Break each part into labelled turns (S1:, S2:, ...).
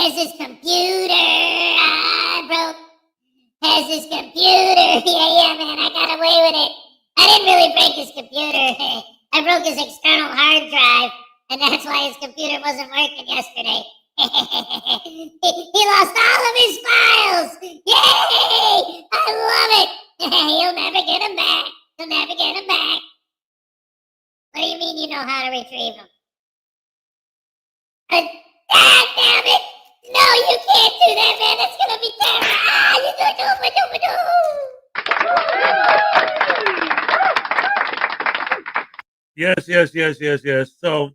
S1: Hez's computer. Broke Hez's computer. Yeah, man, I got away with it. I didn't really break his computer. I broke his external hard drive, and that's why his computer wasn't working yesterday. He lost all of his files. Yay! I love it. You'll never get them back. You'll never get them back. What do you mean you know how to retrieve them? Damn it! No, you can't do that, man. That's gonna be terrible.
S2: Yes. So,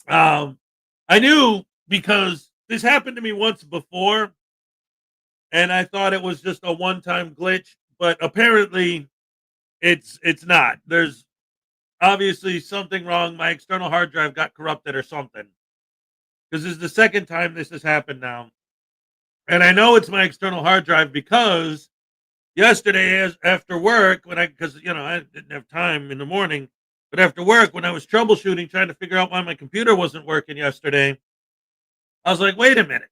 S2: I knew because this happened to me once before, and I thought it was just a one-time glitch, but apparently it's not. There's obviously something wrong. My external hard drive got corrupted or something. Because this is the second time this has happened now. And I know it's my external hard drive because yesterday after work, because I didn't have time in the morning, but after work, when I was troubleshooting, trying to figure out why my computer wasn't working yesterday, I was like, wait a minute.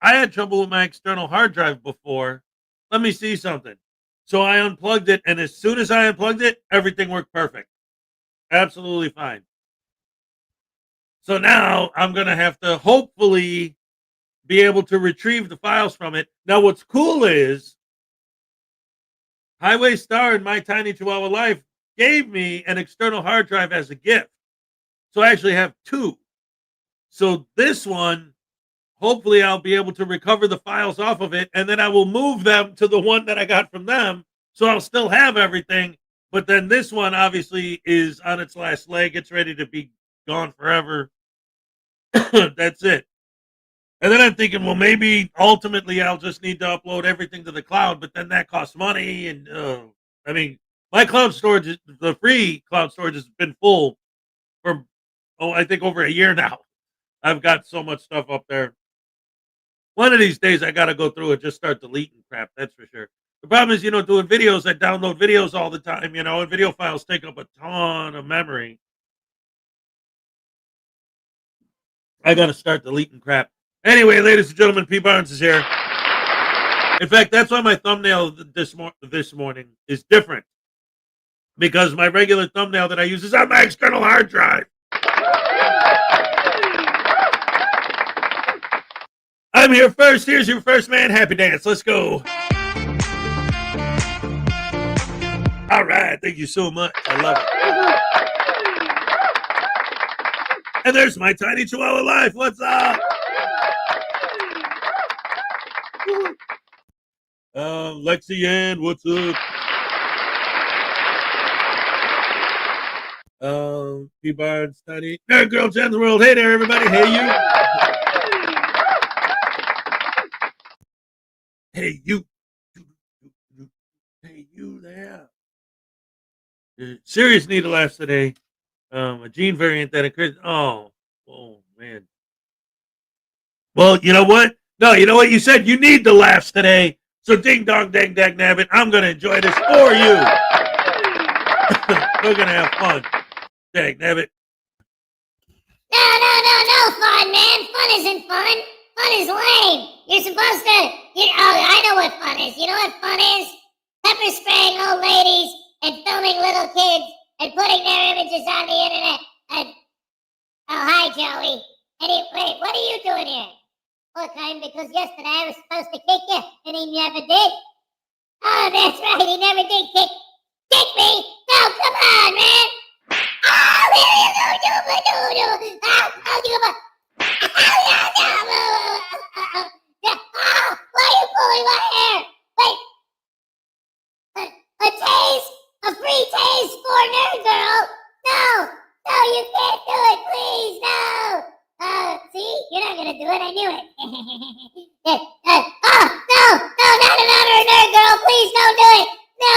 S2: I had trouble with my external hard drive before. Let me see something. So I unplugged it, and as soon as I unplugged it, everything worked perfect. Absolutely fine. So now I'm going to have to hopefully be able to retrieve the files from it. Now, what's cool is Highway Star and My Tiny Chihuahua Life gave me an external hard drive as a gift. So I actually have two. So this one, hopefully I'll be able to recover the files off of it, and then I will move them to the one that I got from them. So I'll still have everything. But then this one obviously is on its last leg. It's ready to be gone forever. That's it. And then I'm thinking, well, maybe ultimately I'll just need to upload everything to the cloud, but then that costs money. And I mean, my cloud storage, the free cloud storage, has been full for, I think over a year now. I've got so much stuff up there. One of these days I got to go through and just start deleting crap. That's for sure. The problem is, doing videos, I download videos all the time, and video files take up a ton of memory. I got to start deleting crap. Anyway, ladies and gentlemen, P. Barnes is here. In fact, that's why my thumbnail this morning is different. Because my regular thumbnail that I use is on my external hard drive. I'm here first. Here's your first man. Happy dance. Let's go. All right. Thank you so much. I love it. And there's My Tiny Chihuahua Life. What's up? Lexi Ann, what's up? P. Barnes, Tiny. Nerd Girl, Jen's World. Hey there, everybody. Hey, you. Hey, you. Hey, you there. Serious need of laughs today. A gene variant that occurs. Oh, man. Well, you know what? No, you know what? You said you need the laughs today. So ding dong dang dag nabbit, I'm going to enjoy this for you. We're going to have fun. Dag nabbit.
S1: No fun, man. Fun isn't fun. Fun is lame. You're supposed to... I know what fun is. You know what fun is? Pepper spraying old ladies and filming little kids and putting their images on the internet. Hi, Joey. Wait, what are you doing here? Look, because yesterday I was supposed to kick you, and he never did. Oh, that's right, he never did kick me. No, come on, man. Why are you pulling my hair? Wait. A free tase for Nerd Girl. No, you can't do it, please, no. See, you're not gonna do it. I knew it. No, not another Nerd Girl. Please don't do it. No.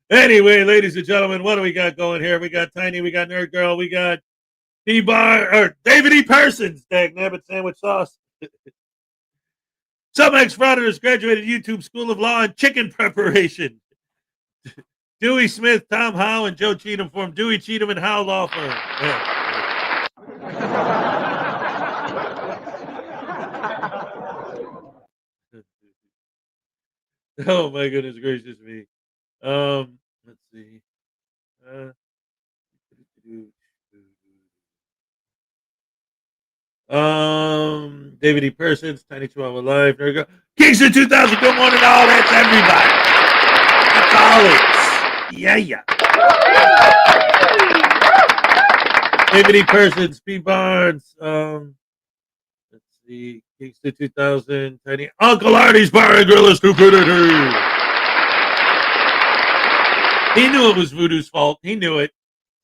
S2: Anyway, ladies and gentlemen, what do we got going here? We got Tiny, we got Nerd Girl, we got P-Bar, or David E. Persons, dag nabbit sandwich sauce. Some ex-frauditors graduated YouTube School of Law and Chicken Preparation. Dewey Smith, Tom Howe, and Joe Cheatham formed Dewey, Cheatham, and Howe Law Firm. Yeah. Oh my goodness gracious me. Let's see. David E. Persons, Tiny Chihuahua Live. There we go. Kingston 2000. Good morning, all. That's everybody. That's all it's. Yeah. David E. Persons, P. Barnes. Let's see. Kingston 2000. Tiny. Uncle Artie's Bar and Grill of Stupidity. He knew it was Voodoo's fault. He knew it.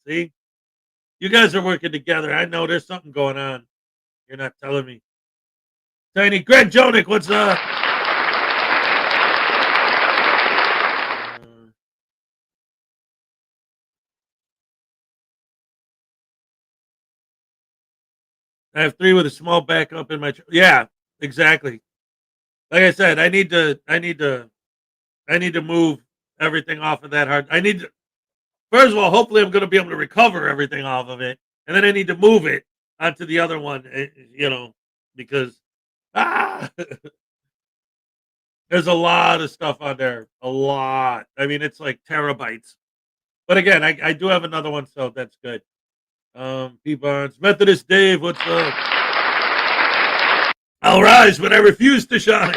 S2: See? You guys are working together. I know there's something going on. You're not telling me. Tiny Greg Jonick, what's up? I have 3 with a small backup in my. Yeah, exactly. Like I said, I need to move everything off of that hard. I need to. First of all, hopefully, I'm going to be able to recover everything off of it, and then I need to move it onto the other one. Because there's a lot of stuff on there. A lot. I mean, it's like terabytes. But again, I do have another one, so that's good. P. Barnes, Methodist Dave, what's up? I'll rise, but I refuse to shine.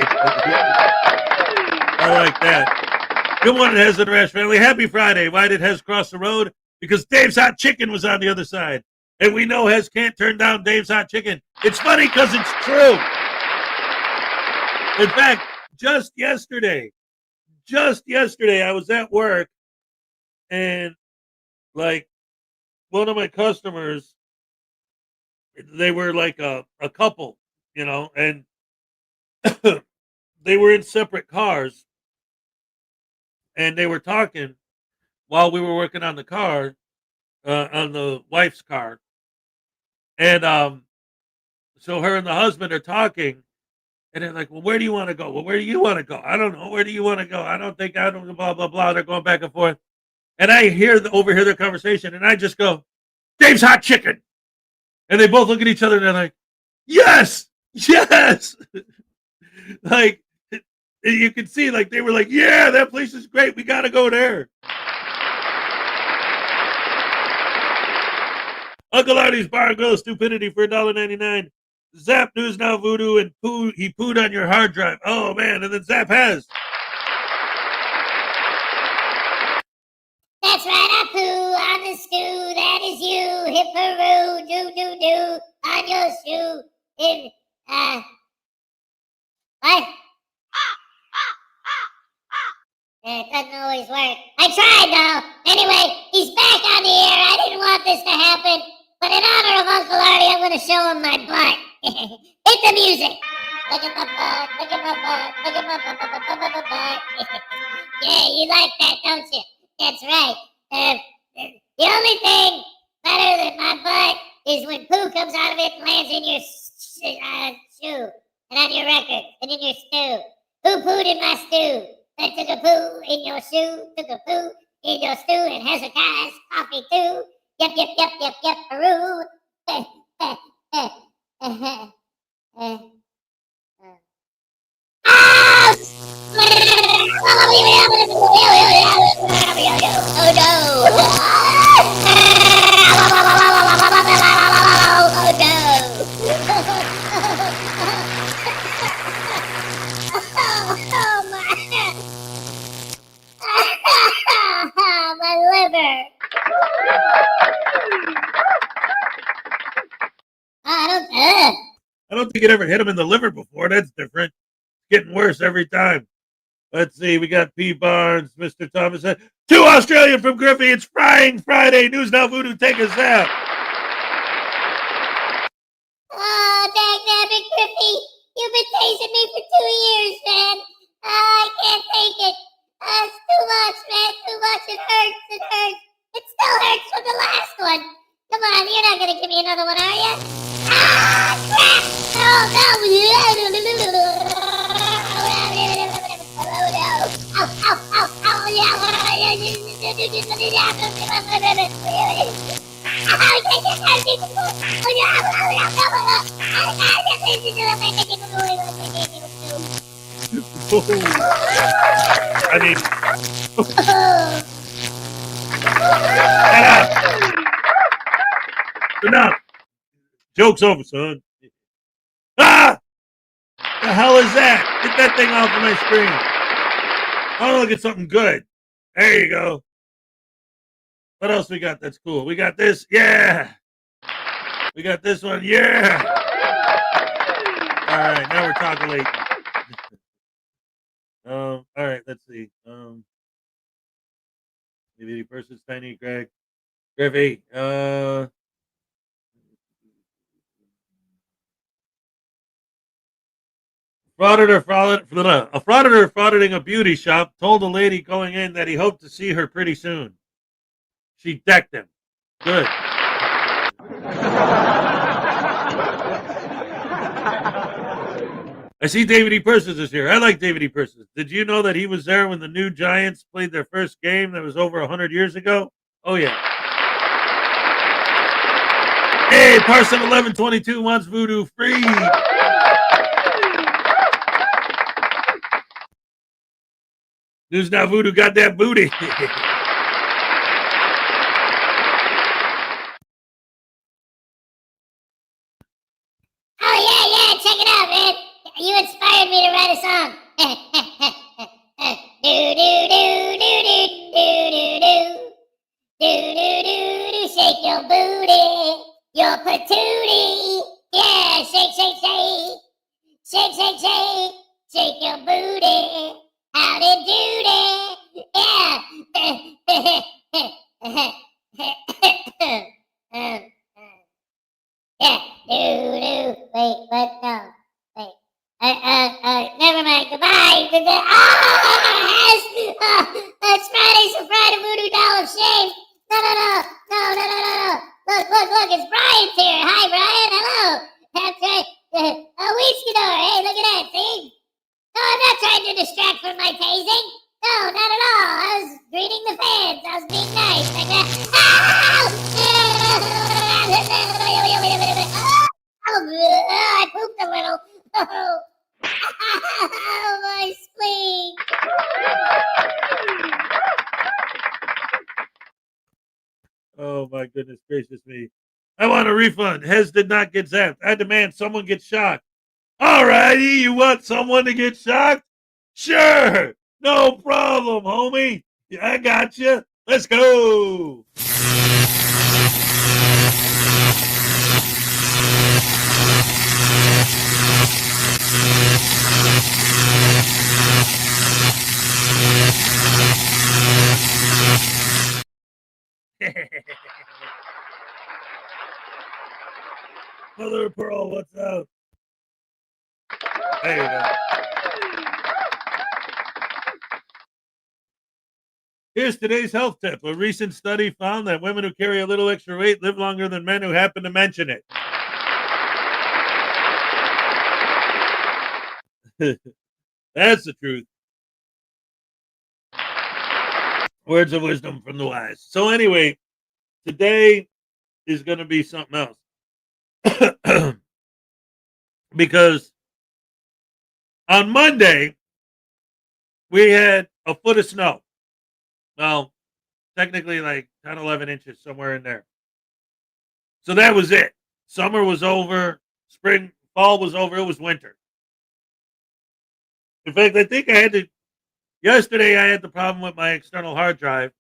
S2: I like that. Good morning, Hez and the Rash family. Happy Friday. Why did Hez cross the road? Because Dave's Hot Chicken was on the other side. And we know Hez can't turn down Dave's Hot Chicken. It's funny because it's true. In fact, just yesterday, I was at work and like one of my customers, they were like a couple, and they were in separate cars and they were talking while we were working on the car, on the wife's car. And so her and the husband are talking and they're like, well, where do you want to go? Well, where do you want to go? I don't know. Where do you want to go? I don't, blah, blah, blah. They're going back and forth. And I overhear their conversation and I just go, Dave's Hot Chicken. And they both look at each other and they're like, yes. Like, you can see, like, they were like, yeah, that place is great. We got to go there. Uncle Artie's Bar and Grill of Stupidity for $1.99. Zap News Now Voodoo and he pooed on your hard drive. Oh, man. And then Zap has.
S1: That's right, I poo on the stew. That is you. Hipperoo, do on your shoe. What? It doesn't always work. I tried though. Anyway, he's back on the air. I didn't want this to happen, but in honor of Uncle Artie, I'm going to show him my butt. Hit the music. Look at my butt. Look at my butt. Look at my butt. Yeah, you like that, don't you? That's right. The only thing better than my butt is when poo comes out of it and lands in your shoe and on your record and in your stew. Who pooed in my stew? I took a poo in your shoe, took a poo in your stew, and Hezokuai's coffee too. Yep, Peru. Oh my liver.
S2: I don't think it ever hit him in the liver before. That's different. It's getting worse every time. Let's see. We got P. Barnes, Mr. Thomas. 2 Australian from Griffey. It's Frying Friday. News Now Voodoo. Take a zap.
S1: Oh, dang Griffey. You've been tasing me for 2 years, man. I can't take it. It's too much, man. Too much. It hurts. It still hurts from the last one. Come on, you're not going to give me another another one, are you? Ah, crap! Oh, no! Ow, ow, ow, ow,
S2: I mean, enough. Joke's over, son. Ah! The hell is that? Get that thing off of my screen. I want to look at something good. There you go. What else we got that's cool? We got this. Yeah. We got this one. Yeah. All right. Now we're talking late. All right. Let's see. Maybe person's tiny, Greg. Griffey. A frauditor frauditing a beauty shop told a lady going in that he hoped to see her pretty soon. She decked him. Good. I see David E. Persons is here. I like David E. Persons. Did you know that he was there when the new Giants played their first game that was over 100 years ago? Oh, yeah. Hey, Parson 1122 wants Voodoo free. News Now Voodoo got that booty.
S1: Oh, yeah, check it out, man. You inspired me to write a song. Do, do, do, do, do, do, do, do. Do, do, do, do, shake your booty, your patootie. Yeah, shake, shake, shake. Shake, shake, shake. Shake your booty. Howdy doody. Yeah. Yeah, do. Wait, what? No. Wait. Never mind. Goodbye. It's Friday, so Friday Voodoo Doll of Shame. No. Look, it's Brian's here. Hi, Brian. Hello. That's right. Whiskey-door. Hey, look at that. See? No, I'm not trying to distract from my tasing. No, not at all. I was greeting the fans. I was being nice. Like that. I pooped a little. Oh, my spleen.
S2: Oh, my goodness gracious me. I want a refund. Hez did not get zapped. I demand someone get shocked. All righty, you want someone to get shocked? Sure. No problem, homie. I got you. Let's go. Mother of pearl, what's up? There you go. Here's today's health tip. A recent study found that women who carry a little extra weight live longer than men who happen to mention it. That's the truth. Words of wisdom from the wise. So anyway, today is going to be something else. Because on Monday, we had a foot of snow. Well, technically like 10, 11 inches, somewhere in there. So that was it. Summer was over. Spring, fall was over. It was winter. In fact, I think yesterday I had the problem with my external hard drive.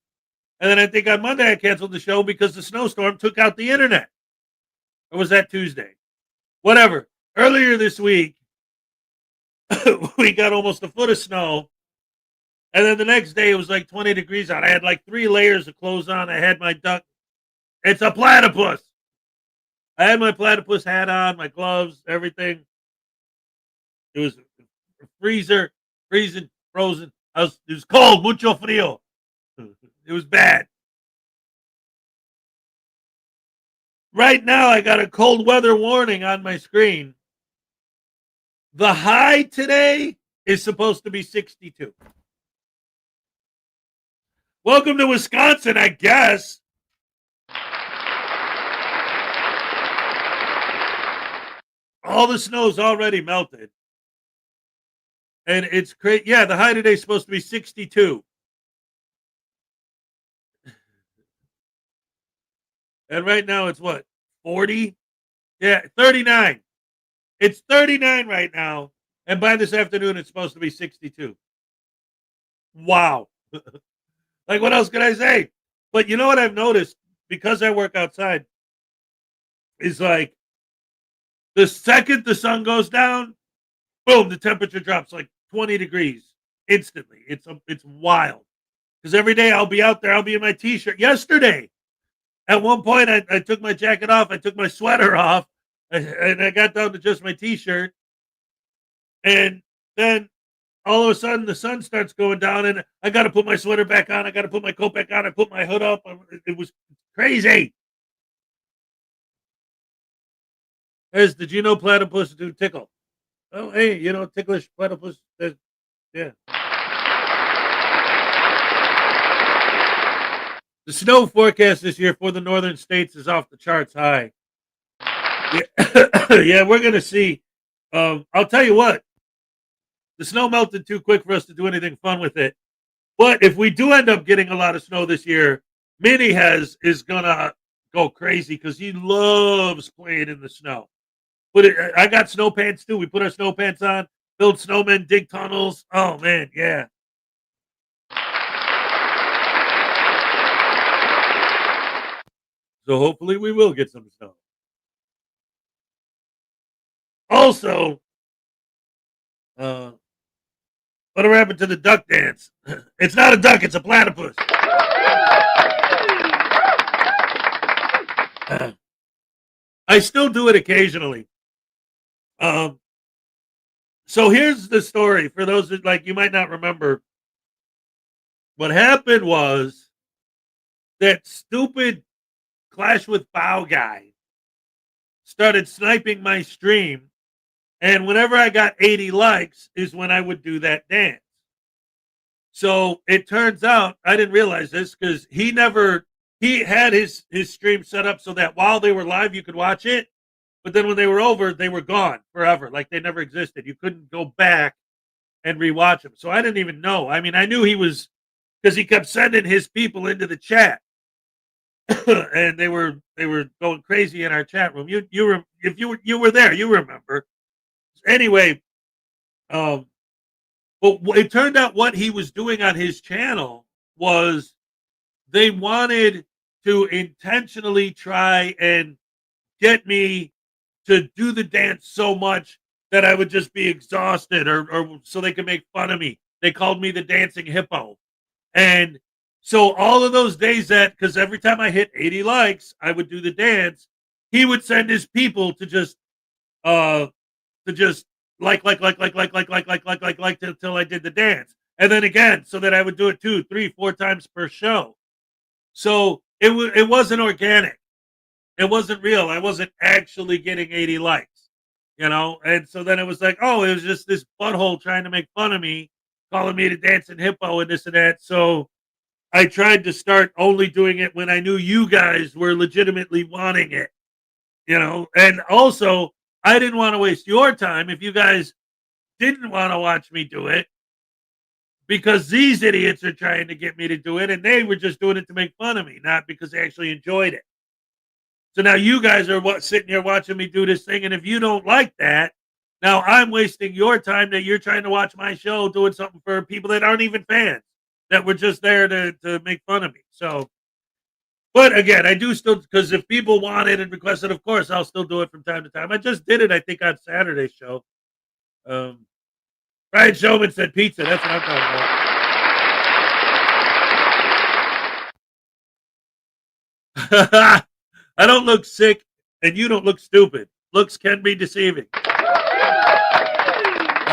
S2: And then I think on Monday I canceled the show because the snowstorm took out the internet. Or was that Tuesday? Whatever. Earlier this week, we got almost a foot of snow. And then the next day it was like 20 degrees out. I had like 3 layers of clothes on. I had my duck. It's a platypus. I had my platypus hat on, my gloves, everything. It was freezing, frozen. It was cold, mucho frío. It was bad. Right now, I got a cold weather warning on my screen. The high today is supposed to be 62. Welcome to Wisconsin, I guess. All the snow's already melted. And it's crazy. Yeah, the high today is supposed to be 62. And right now it's what? 40? Yeah, 39. It's 39 right now. And by this afternoon, it's supposed to be 62. Wow. Like, what else can I say? But you know what I've noticed? Because I work outside, is like the second the sun goes down, boom, the temperature drops like 20 degrees instantly. It's wild. Because every day I'll be out there, I'll be in my t-shirt. Yesterday, at one point, I took my jacket off, I took my sweater off, and I got down to just my t-shirt. And then all of a sudden, the sun starts going down, and I got to put my sweater back on. I got to put my coat back on. I put my hood up. It was crazy. Did you know platypus do tickle? Oh, hey, ticklish platypus. Yeah. The snow forecast this year for the northern states is off the charts high. Yeah, we're going to see. I'll tell you what. The snow melted too quick for us to do anything fun with it. But if we do end up getting a lot of snow this year, Minnie is going to go crazy because he loves playing in the snow. I got snow pants too. We put our snow pants on, build snowmen, dig tunnels. Oh, man, yeah. So hopefully we will get some snow. Also, whatever happened to the duck dance? It's not a duck, it's a platypus. I still do it occasionally. So here's the story for those that you might not remember. What happened was that stupid Clash with Bow guy started sniping my stream, and whenever I got 80 likes is when I would do that dance. So it turns out I didn't realize this because he had his stream set up so that while they were live you could watch it, but then when they were over they were gone forever, like they never existed. You couldn't go back and rewatch them. So I didn't even know. I mean, I knew he was, because he kept sending his people into the chat. And they were going crazy in our chat room. If you were there, you remember. Anyway, but it turned out what he was doing on his channel was they wanted to intentionally try and get me to do the dance so much that I would just be exhausted, or so they could make fun of me. They called me the dancing hippo. And so all of those days because every time I hit 80 likes, I would do the dance. He would send his people to just like till I did the dance. And then again, so that I would do it 2, 3, 4 times per show. So it wasn't organic. It wasn't real. I wasn't actually getting 80 likes, And so then it was like, oh, it was just this butthole trying to make fun of me, calling me the dancing hippo and this and that. So I tried to start only doing it when I knew you guys were legitimately wanting it, And also, I didn't want to waste your time if you guys didn't want to watch me do it, because these idiots are trying to get me to do it, and they were just doing it to make fun of me, not because they actually enjoyed it. So now you guys are sitting here watching me do this thing, and if you don't like that, now I'm wasting your time that you're trying to watch my show doing something for people that aren't even fans, that were just there to make fun of me. So, but again, I do still, because if people want it and request it, of course, I'll still do it from time to time. I just did it, I think, on Saturday's show. Brian Showman said pizza. That's what I'm talking about. I don't look sick, and you don't look stupid. Looks can be deceiving.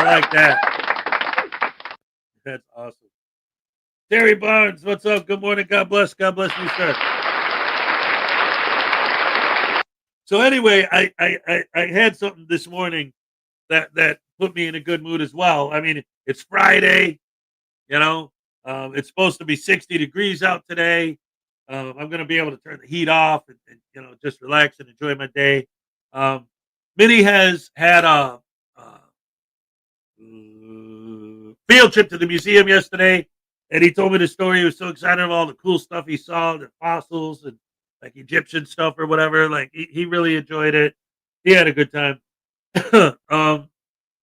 S2: I like that. That's awesome. Terry Barnes, what's up? Good morning. God bless. God bless you, sir. So anyway, I had something this morning that put me in a good mood as well. I mean, it's Friday, you know. It's supposed to be 60 degrees out today. I'm going to be able to turn the heat off and just relax and enjoy my day. Um, Minnie has had a field trip to the museum yesterday, and he told me the story. He was so excited about all the cool stuff he saw, the fossils and like Egyptian stuff or whatever. Like he really enjoyed it. He had a good time.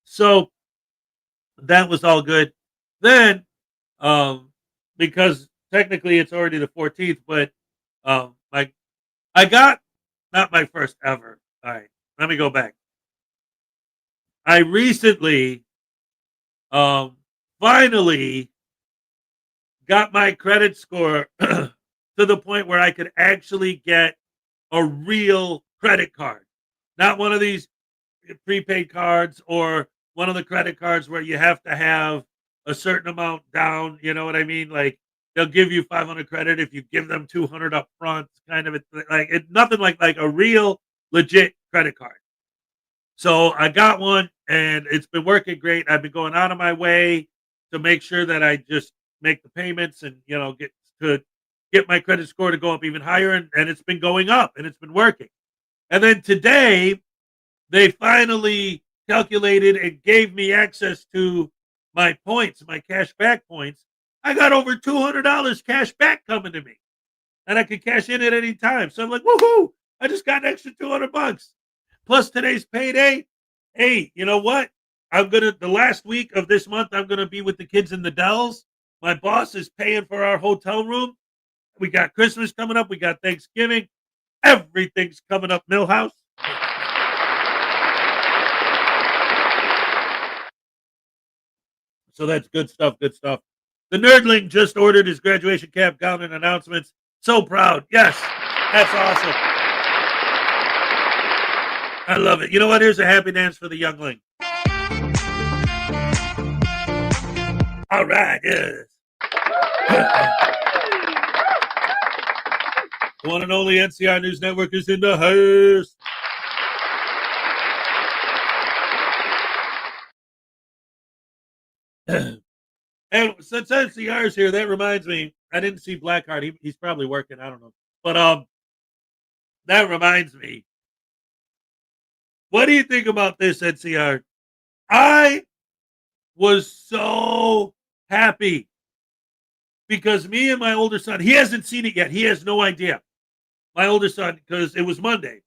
S2: So that was all good. Then, um, because technically it's already the 14th, but like I got not my first ever. All right, let me go back. I recently, um, finally got my credit score to the point where I could actually get a real credit card, not one of these prepaid cards or one of the credit cards where you have to have a certain amount down. You know what I mean? Like they'll give you 500 credit if you give them 200 up front. Kind of like it, nothing like a real legit credit card. So I got one and it's been working great. I've been going out of my way to make sure that I just make the payments and get my credit score to go up even higher, and it's been going up and it's been working. And then today they finally calculated and gave me access to my points, my cash back points. I got over $200 cash back coming to me, and I could cash in at any time. So I'm like, woohoo! I just got an extra $200 plus today's payday. Hey, you know what? The last week of this month. I'm gonna be with the kids in the Dells. My boss is paying for our hotel room. We got Christmas coming up. We got Thanksgiving. Everything's coming up, Millhouse. So that's good stuff. Good stuff. The Nerdling just ordered his graduation cap, gown, and announcements. So proud. Yes, that's awesome. I love it. You know what? Here's a happy dance for the youngling. All right. Yes. The one and only NCR News Network is in the house. And since NCR is here, that reminds me, I didn't see Blackheart. He's probably working. I don't know. But that reminds me. What do you think about this, NCR? I was so happy because me and my older son, he hasn't seen it yet. He has no idea. My older son, because it was Monday.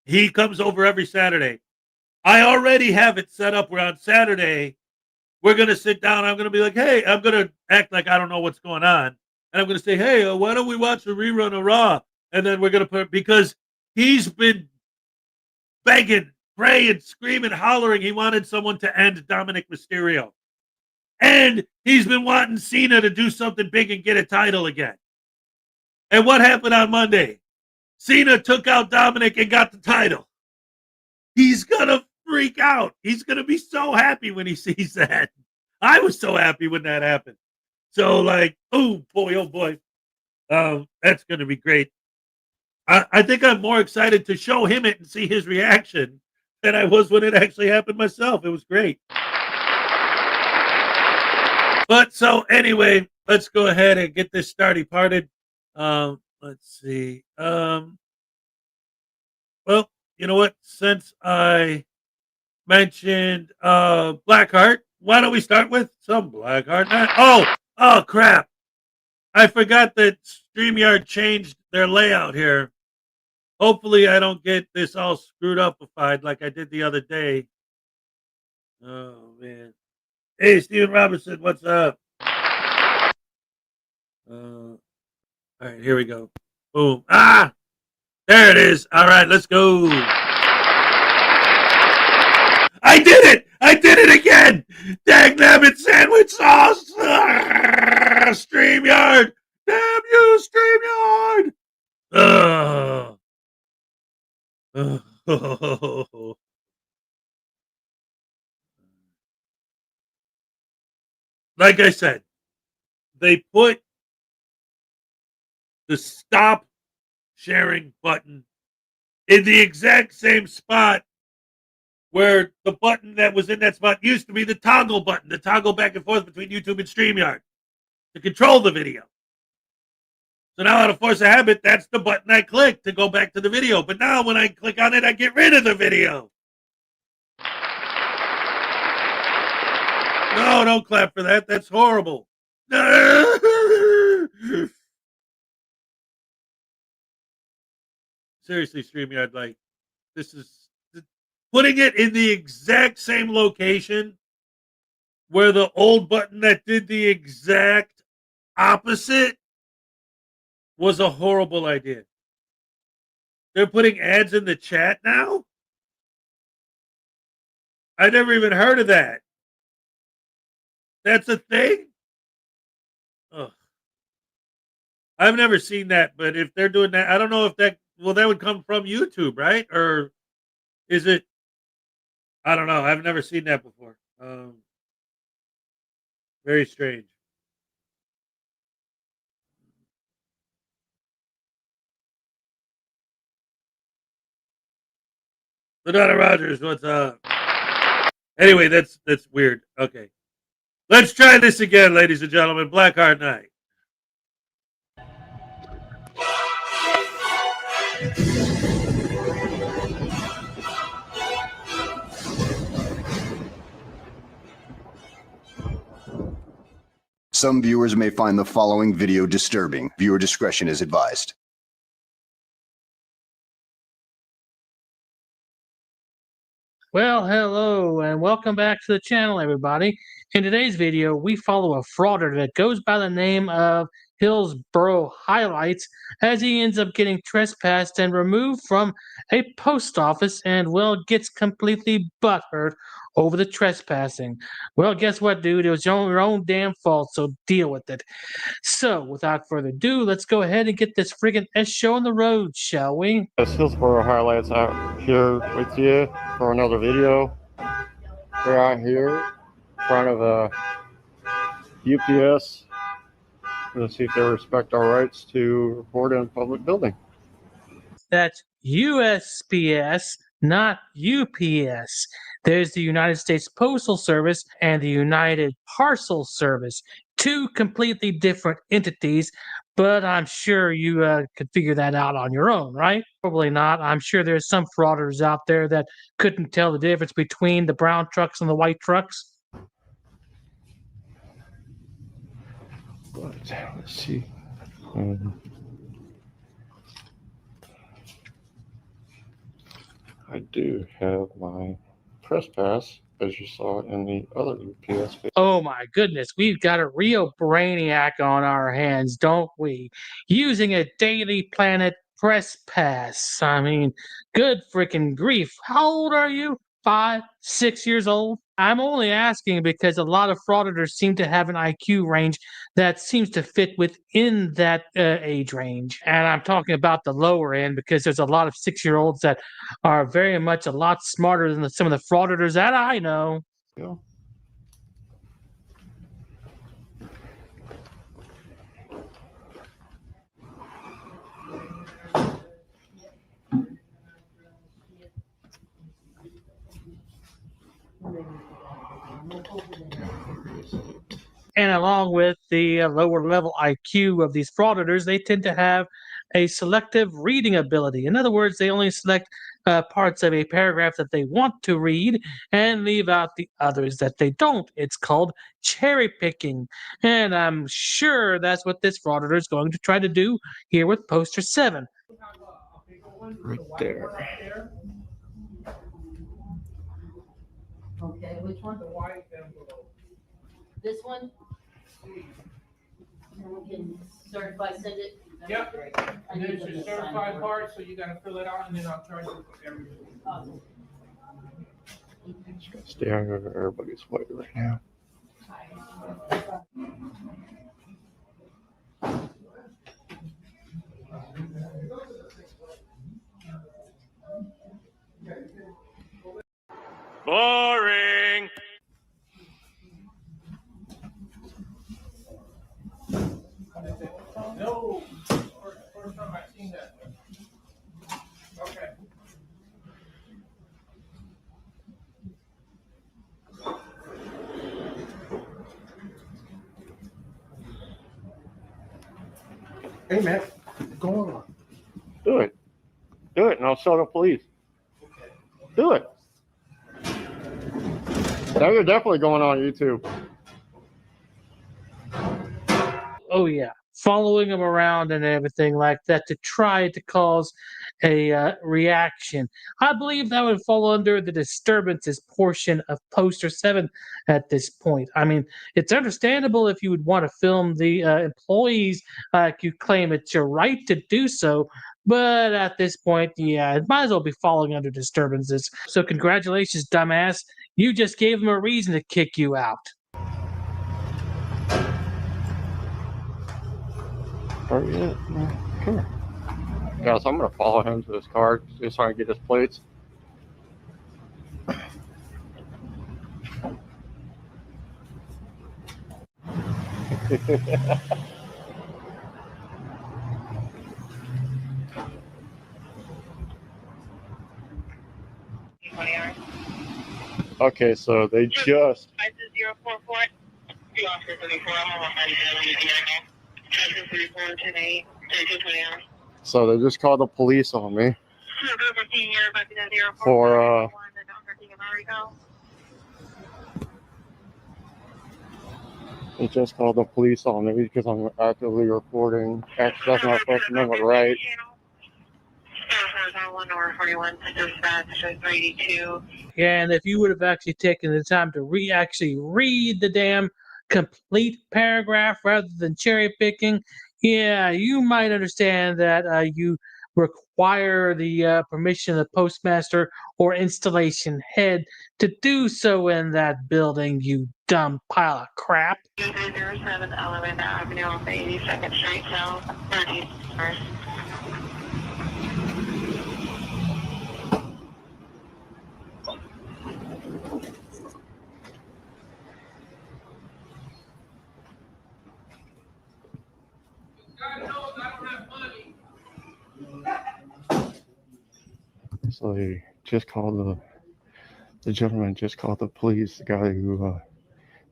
S2: He comes over every Saturday. I already have it set up where on Saturday, we're going to sit down. I'm going to be like, hey, I'm going to act like I don't know what's going on. And I'm going to say, hey, why don't we watch a rerun of Raw? And then we're going to because he's been begging, praying, screaming, hollering. He wanted someone to end Dominic Mysterio. And he's been wanting Cena to do something big and get a title again. And what happened on Monday? Cena took out Dominic and got the title. He's going to freak out. He's going to be so happy when he sees that. I was so happy when that happened. So like, oh boy. That's going to be great. I think I'm more excited to show him it and see his reaction than I was when it actually happened myself. It was great. But so anyway, let's go ahead and get this parted. Let's see. Well, you know what? Since I mentioned Blackheart, why don't we start with some Blackheart? Oh crap. I forgot that StreamYard changed their layout here. Hopefully I don't get this all screwed upified like I did the other day. Oh man. Hey, Steven Robinson, what's up? All right, here we go. Boom. Ah, there it is. All right, let's go. I did it! I did it again! Dagnabbit sandwich sauce! StreamYard! Damn you, StreamYard! Like I said, they put the stop sharing button in the exact same spot where the button that was in that spot used to be the toggle button, the toggle back and forth between YouTube and StreamYard to control the video. So now out of force of habit, that's the button I click to go back to the video. But now when I click on it, I get rid of the video. No, don't clap for that. That's horrible. Seriously, StreamYard, like, this is putting it in the exact same location where the old button that did the exact opposite was a horrible idea. They're putting ads in the chat now? I never even heard of that. That's a thing? Ugh. I've never seen that, but if they're doing that, I don't know if that would come from YouTube, right? Or is it? I don't know. I've never seen that before. Very strange. Madonna Rogers, what's up? Anyway, that's weird. Okay. Let's try this again, ladies and gentlemen. Blackheart Night.
S3: Some viewers may find the following video disturbing. Viewer discretion is advised.
S4: Well, hello and welcome back to the channel, everybody. In today's video, we follow a frauditor that goes by the name of Hillsborough Highlights as he ends up getting trespassed and removed from a post office and, well, gets completely butthurt over the trespassing. Well, guess what, dude? It was your own damn fault, so deal with it. So, without further ado, let's go ahead and get this friggin' S show on the road, shall we?
S5: Yes, Hillsborough Highlights out here with you for another video. We're out here in front of a UPS to see if they respect our rights to report in a public building.
S4: That's USPS, not UPS. There's the United States Postal Service and the United Parcel Service. Two completely different entities, but I'm sure you could figure that out on your own, right? Probably not. I'm sure there's some fraudsters out there that couldn't tell the difference between the brown trucks and the white trucks.
S5: But let's see. I do have my press pass, as you saw in the other UPS video.
S4: Oh my goodness, we've got a real brainiac on our hands, don't we? Using a Daily Planet press pass. I mean, good freaking grief. How old are you? 5, 6 years old? I'm only asking because a lot of frauditors seem to have an IQ range that seems to fit within that age range. And I'm talking about the lower end because there's a lot of 6-year-olds that are very much a lot smarter than some of the frauditors that I know.
S5: Yeah.
S4: And along with the lower level IQ of these frauditors, they tend to have a selective reading ability. In other words, they only select parts of a paragraph that they want to read and leave out the others that they don't. It's called cherry picking. And I'm sure that's what this frauditor is going to try to do here with poster 7.
S5: Right there.
S6: Okay, which one? The white envelope. This one? And we can certify, send it?
S7: Yep.
S6: I
S7: And
S6: need
S7: there's
S6: them
S7: your
S6: to sign
S7: certified
S6: for it.
S7: part, so you gotta fill it out and then I'll charge you for everything.
S6: Awesome.
S5: Just gotta stay out of everybody's way right now.
S2: Boring.
S7: No, first time I've seen that. Okay.
S8: Hey, man, go on.
S5: Do it. Do it, and I'll show the police. Do it. Now you're definitely going on YouTube.
S4: Oh yeah, following him around and everything like that to try to cause a reaction. I believe that would fall under the disturbances portion of poster 7 at this point. I mean, it's understandable if you would want to film the employees like you claim it's your right to do so. But at this point, yeah, it might as well be falling under disturbances. So congratulations, dumbass. You just gave them a reason to kick you out.
S5: Are you? Come here. Guys, I'm gonna follow him to his car just so I can get his plates. Okay, so they just. So they just called the police on me for they just called the police on me because I'm actively recording. Actually, that's not First Amendment right.
S4: Yeah, and if you would have actually taken the time to actually read the damn complete paragraph rather than cherry picking, yeah, you might understand that you require the permission of the postmaster or installation head to do so in that building, you dumb pile of crap.
S9: 007 Elevator Avenue off the 82nd Street South, 31st.
S5: So they just called the gentleman just called the police, the guy who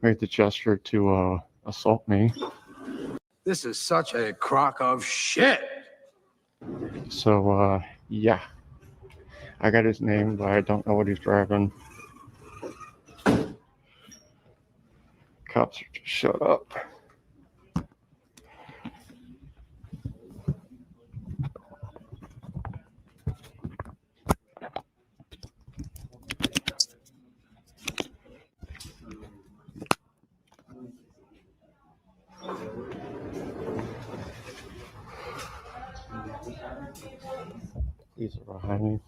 S5: made the gesture to assault me.
S8: This is such a crock of shit.
S5: So yeah, I got his name, but I don't know what he's driving. Cops are just shut up. These are behind me.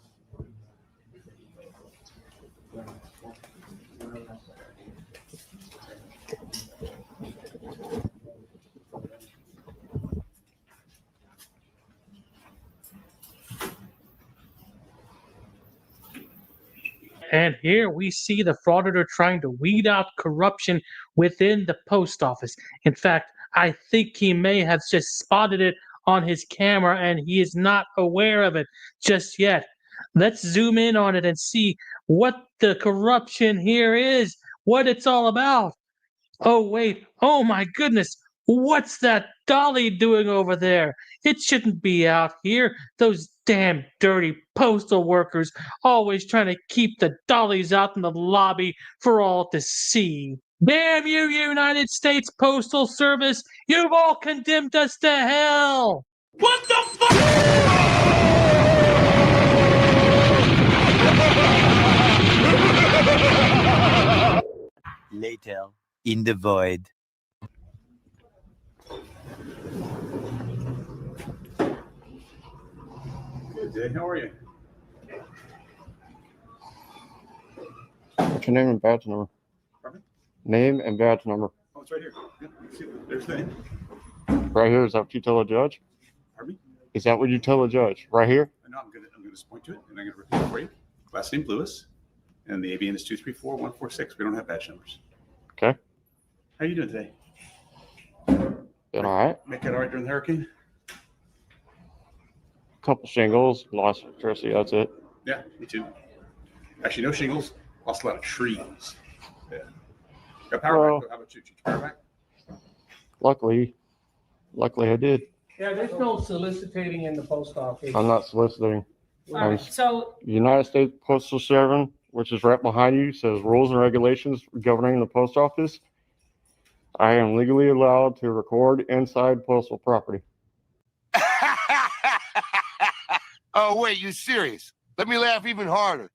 S4: And here we see the Frauditor trying to weed out corruption within the post office. In fact, I think he may have just spotted it on his camera and he is not aware of it just yet. Let's zoom in on it and see what the corruption here is, what it's all about. Oh, wait. Oh, my goodness. What's that dolly doing over there? It shouldn't be out here. Those damn dirty postal workers always trying to keep the dollies out in the lobby for all to see. Damn you, United States Postal Service. You've all condemned us to hell.
S2: What the fuck?
S10: Later, in the void.
S8: Good day, how are you?
S5: What's your name and badge number?
S8: Pardon
S5: Name and badge number.
S8: Oh, it's right here. Yeah, let's see. There's the name.
S5: Right here. Is that what you tell the judge?
S8: Pardon me?
S5: Is that what you tell the judge? Right here?
S8: No, I'm gonna just point to it and I'm gonna repeat it for you. Last name Lewis, and the ABN is 234146. We don't have badge numbers.
S5: Okay.
S8: How you doing today?
S5: Doing all right.
S8: Make it all right during the hurricane?
S5: Couple shingles, lost electricity. That's it.
S8: Yeah, me too. Actually, no shingles. Lost a lot of trees. Yeah. Got power
S5: Well,
S8: back. How about you? Did you power back?
S5: Luckily I did.
S7: Yeah, there's no soliciting in the post office.
S5: I'm not soliciting.
S6: All right, so
S5: United States Postal Service, which is right behind you, says rules and regulations governing the post office. I am legally allowed to record inside postal property.
S11: Oh, wait, you serious? Let me laugh even harder.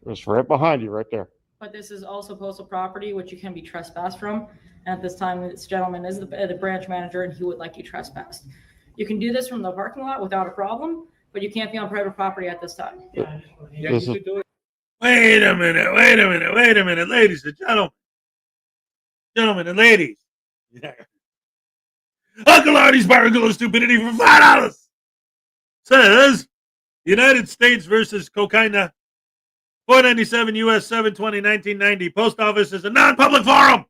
S5: It's right behind you, right there.
S6: but this is also postal property, which you can be trespassed from. And at this time, this gentleman is the branch manager, and he would like you trespassed. You can do this from the parking lot without a problem, but you can't be on private property at this time.
S7: Yeah,
S5: This
S7: you
S5: is-
S7: could do it.
S2: Wait a minute, ladies and gentlemen and ladies. Yeah. Uncle Artie's Barnacle of Stupidity for $5 says United States versus Cocaina, 497 U.S. 720 1990. Post office is a non-public forum.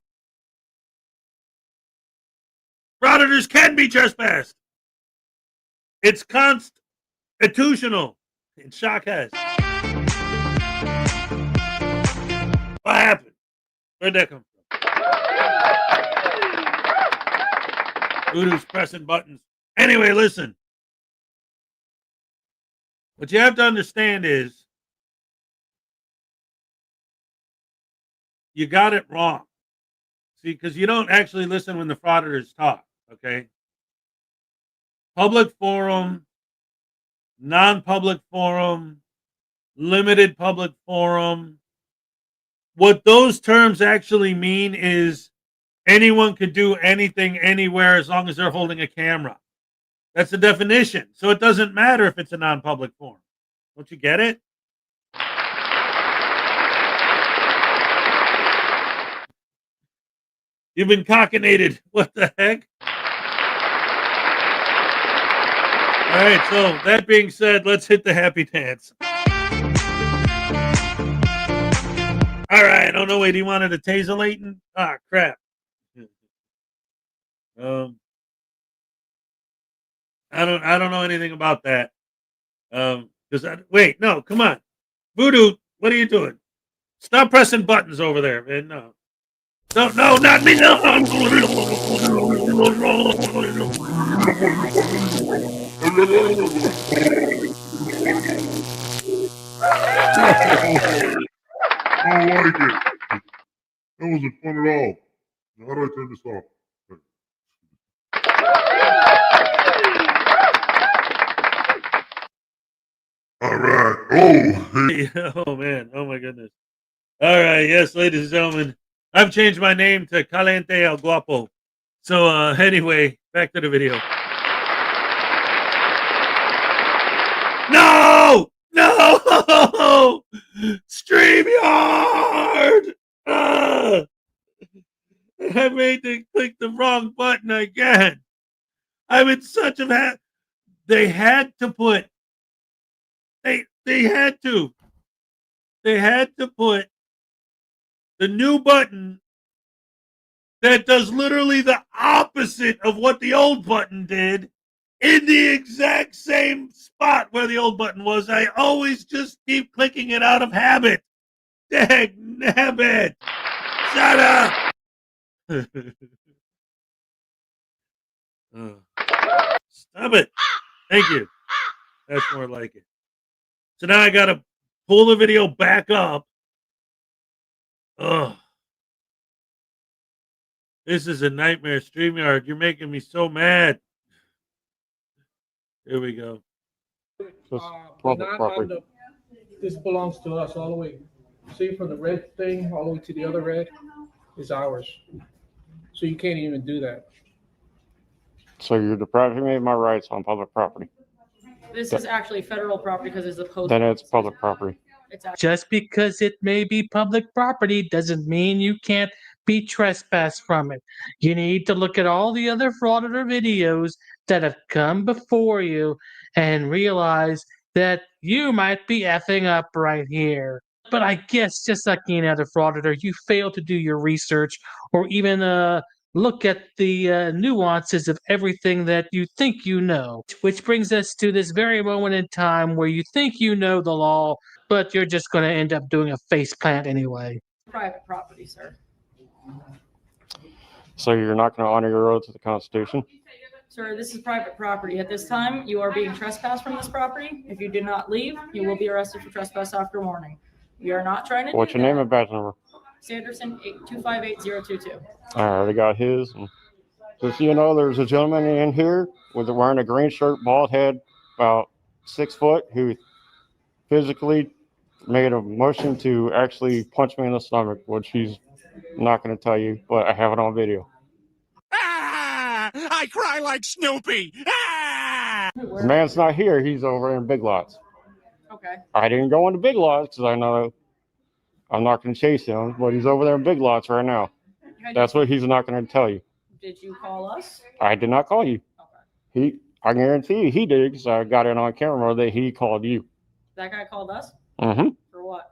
S2: Frauditors can be trespassed. It's constitutional. And Shock has. What happened? Where'd that come from? Voodoo's pressing buttons. Anyway, listen. What you have to understand is you got it wrong. See, because you don't actually listen when the frauditors talk, okay? Public forum, non-public forum, limited public forum. What those terms actually mean is anyone could do anything anywhere as long as they're holding a camera. That's the definition. So it doesn't matter if it's a non-public forum. Don't you get it? You've been cockinated. What the heck? All right, so that being said, let's hit the happy dance. All right. Oh, no, wait. He wanted a taser Leighton? Ah, crap. I don't know anything about that. Wait, no, come on. Voodoo, what are you doing? Stop pressing buttons over there, man. No, not me. No.
S12: I don't like it. That wasn't fun at all. How do I turn this off? All right. Oh,
S2: Oh, man. Oh, my goodness. All right. Yes, ladies and gentlemen. I've changed my name to Caliente El Guapo. So, anyway, back to the video. No! StreamYard! I made them click the wrong button again. I'm in such a They had to put the new button that does literally the opposite of what the old button did in the exact same spot where the old button was. I always just keep clicking it out of habit. Dag nabbit. Shut up. Stop it. Thank you. That's more like it. So now I got to pull the video back up. Ugh. This is a nightmare. StreamYard, you're making me so mad. Here we go.
S7: This belongs to us all the way. See, from the red thing all the way to the other red is ours. So you can't even do that.
S5: So you're depriving me of my rights on public property.
S6: This is actually federal property because it's a post.
S5: Then it's public property.
S4: Just because it may be public property doesn't mean you can't be trespassed from it. You need to look at all the other Frauditor videos that have come before you and realize that you might be effing up right here. But I guess just like any other Frauditor, you fail to do your research or even look at the nuances of everything that you think you know. Which brings us to this very moment in time where you think you know the law, but you're just going to end up doing a face plant anyway.
S6: Private property, sir.
S5: So you're not going to honor your oath to the Constitution?
S6: Sir, this is private property. At this time, you are being trespassed from this property. If you do not leave, you will be arrested for trespass after warning. We are not trying to
S5: What's
S6: do
S5: your name
S6: that.
S5: and badge number?
S6: Sanderson 258-022.
S5: I already got his. And just so you know, there's a gentleman in here with wearing a green shirt, bald head, about 6 foot, who physically made a motion to actually punch me in the stomach, which he's not going to tell you, but I have it on video.
S11: I cry like Snoopy.
S5: The man's not here. He's over in Big Lots.
S6: Okay.
S5: I didn't go into Big Lots because I know I'm not going to chase him, but he's over there in Big Lots right now. That's what he's not going to tell you.
S6: Did you call us?
S5: I did not call you.
S6: Okay.
S5: I guarantee you he did, because I got it on camera that he called you.
S6: That guy called us?
S5: Mm-hmm.
S6: For what?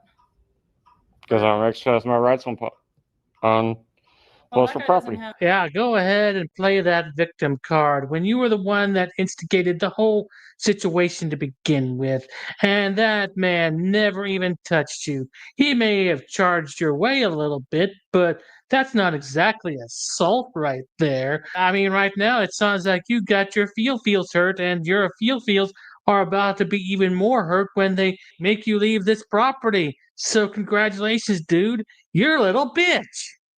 S5: Because I'm exercising my rights on postal property.
S4: Yeah, go ahead and play that victim card when you were the one that instigated the whole situation to begin with. And that man never even touched you. He may have charged your way a little bit, but that's not exactly assault right there. I mean, right now it sounds like you got your feels hurt, and your feels are about to be even more hurt when they make you leave this property. So congratulations, dude. You're a little bitch.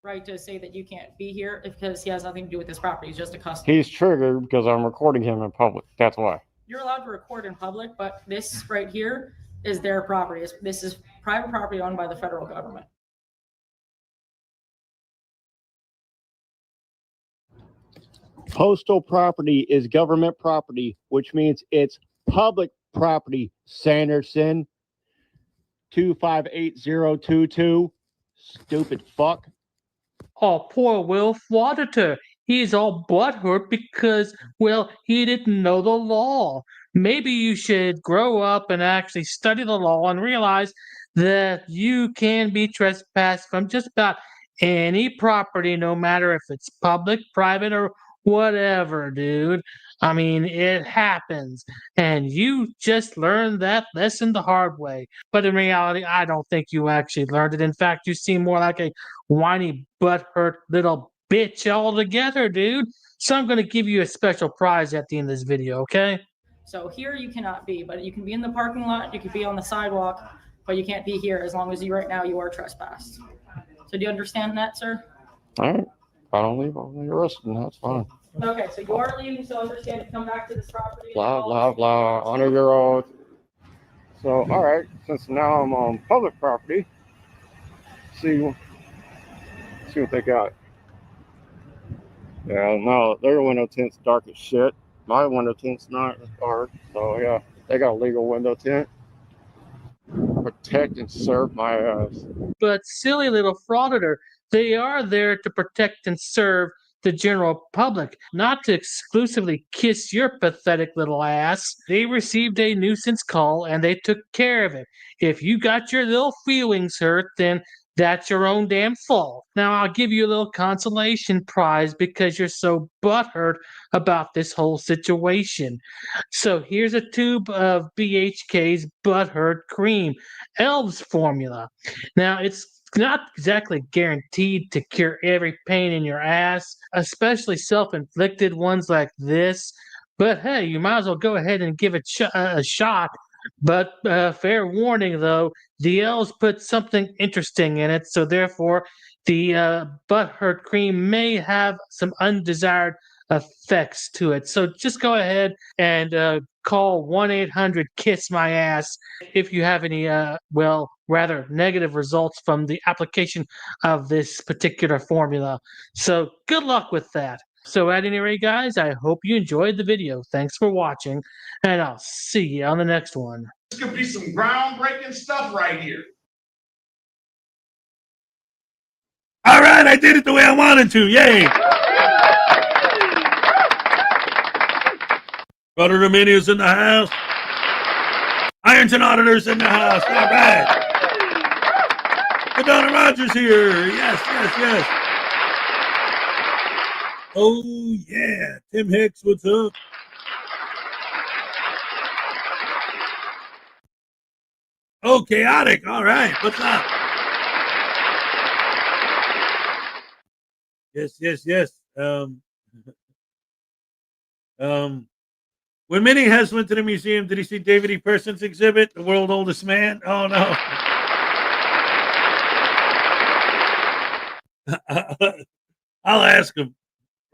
S6: Right to say that you can't be here because he has nothing to do with this property. He's just a customer.
S5: He's triggered because I'm recording him in public. That's why.
S6: You're allowed to record in public, but this right here is their property. This is private property owned by the federal government.
S5: Postal property is government property, which means it's public property. Sanderson 258-022. Stupid fuck.
S4: Oh, poor Will Frauditor. He's all butthurt because, well, he didn't know the law. Maybe you should grow up and actually study the law and realize that you can be trespassed from just about any property, no matter if it's public, private, or whatever, dude. I mean, it happens. And you just learned that lesson the hard way. But in reality, I don't think you actually learned it. In fact, you seem more like a whiny, butthurt little bitch altogether, dude. So I'm going to give you a special prize at the end of this video, okay?
S6: So here you cannot be, but you can be in the parking lot, you can be on the sidewalk, but you can't be here as long as right now you are trespassed. So do you understand that, sir?
S5: All right. If I don't leave, I'll be arrested, and that's fine.
S6: Okay, so you are leaving, so understand to come back to this property.
S5: Blah, blah, blah. Honor your oath. So, all right. Since now I'm on public property, see what they got. Yeah, no, their window tint's dark as shit. My window tint's not as dark. So, yeah, they got a legal window tint. Protect and serve my ass.
S4: But silly little frauditor, they are there to protect and serve the general public, not to exclusively kiss your pathetic little ass. They received a nuisance call and they took care of it. If you got your little feelings hurt, then that's your own damn fault. Now, I'll give you a little consolation prize because you're so butthurt about this whole situation. So here's a tube of BHK's Butthurt Cream, Elves formula. Now, it's not exactly guaranteed to cure every pain in your ass, especially self-inflicted ones like this. But hey, you might as well go ahead and give it a shot. But fair warning, though, the elves put something interesting in it, so therefore the butthurt cream may have some undesired effects to it. So just go ahead and call 1-800-KISS-MY-ASS if you have any, rather negative results from the application of this particular formula. So good luck with that. So at any rate, guys, I hope you enjoyed the video. Thanks for watching, and I'll see you on the next one.
S11: This could be some groundbreaking stuff right here.
S2: All right, I did it the way I wanted to. Yay! Frauditor Mania's in the house. Ironton Auditor's in the house. All right. Madonna Rogers here. Yes, yes, yes. Oh, yeah. Tim Hicks, what's up? Oh, Chaotic. All right. What's up? Yes, yes, yes. When Minnie Hez went to the museum, did he see David E. Person's exhibit, The World's Oldest Man? Oh, no. I'll ask him,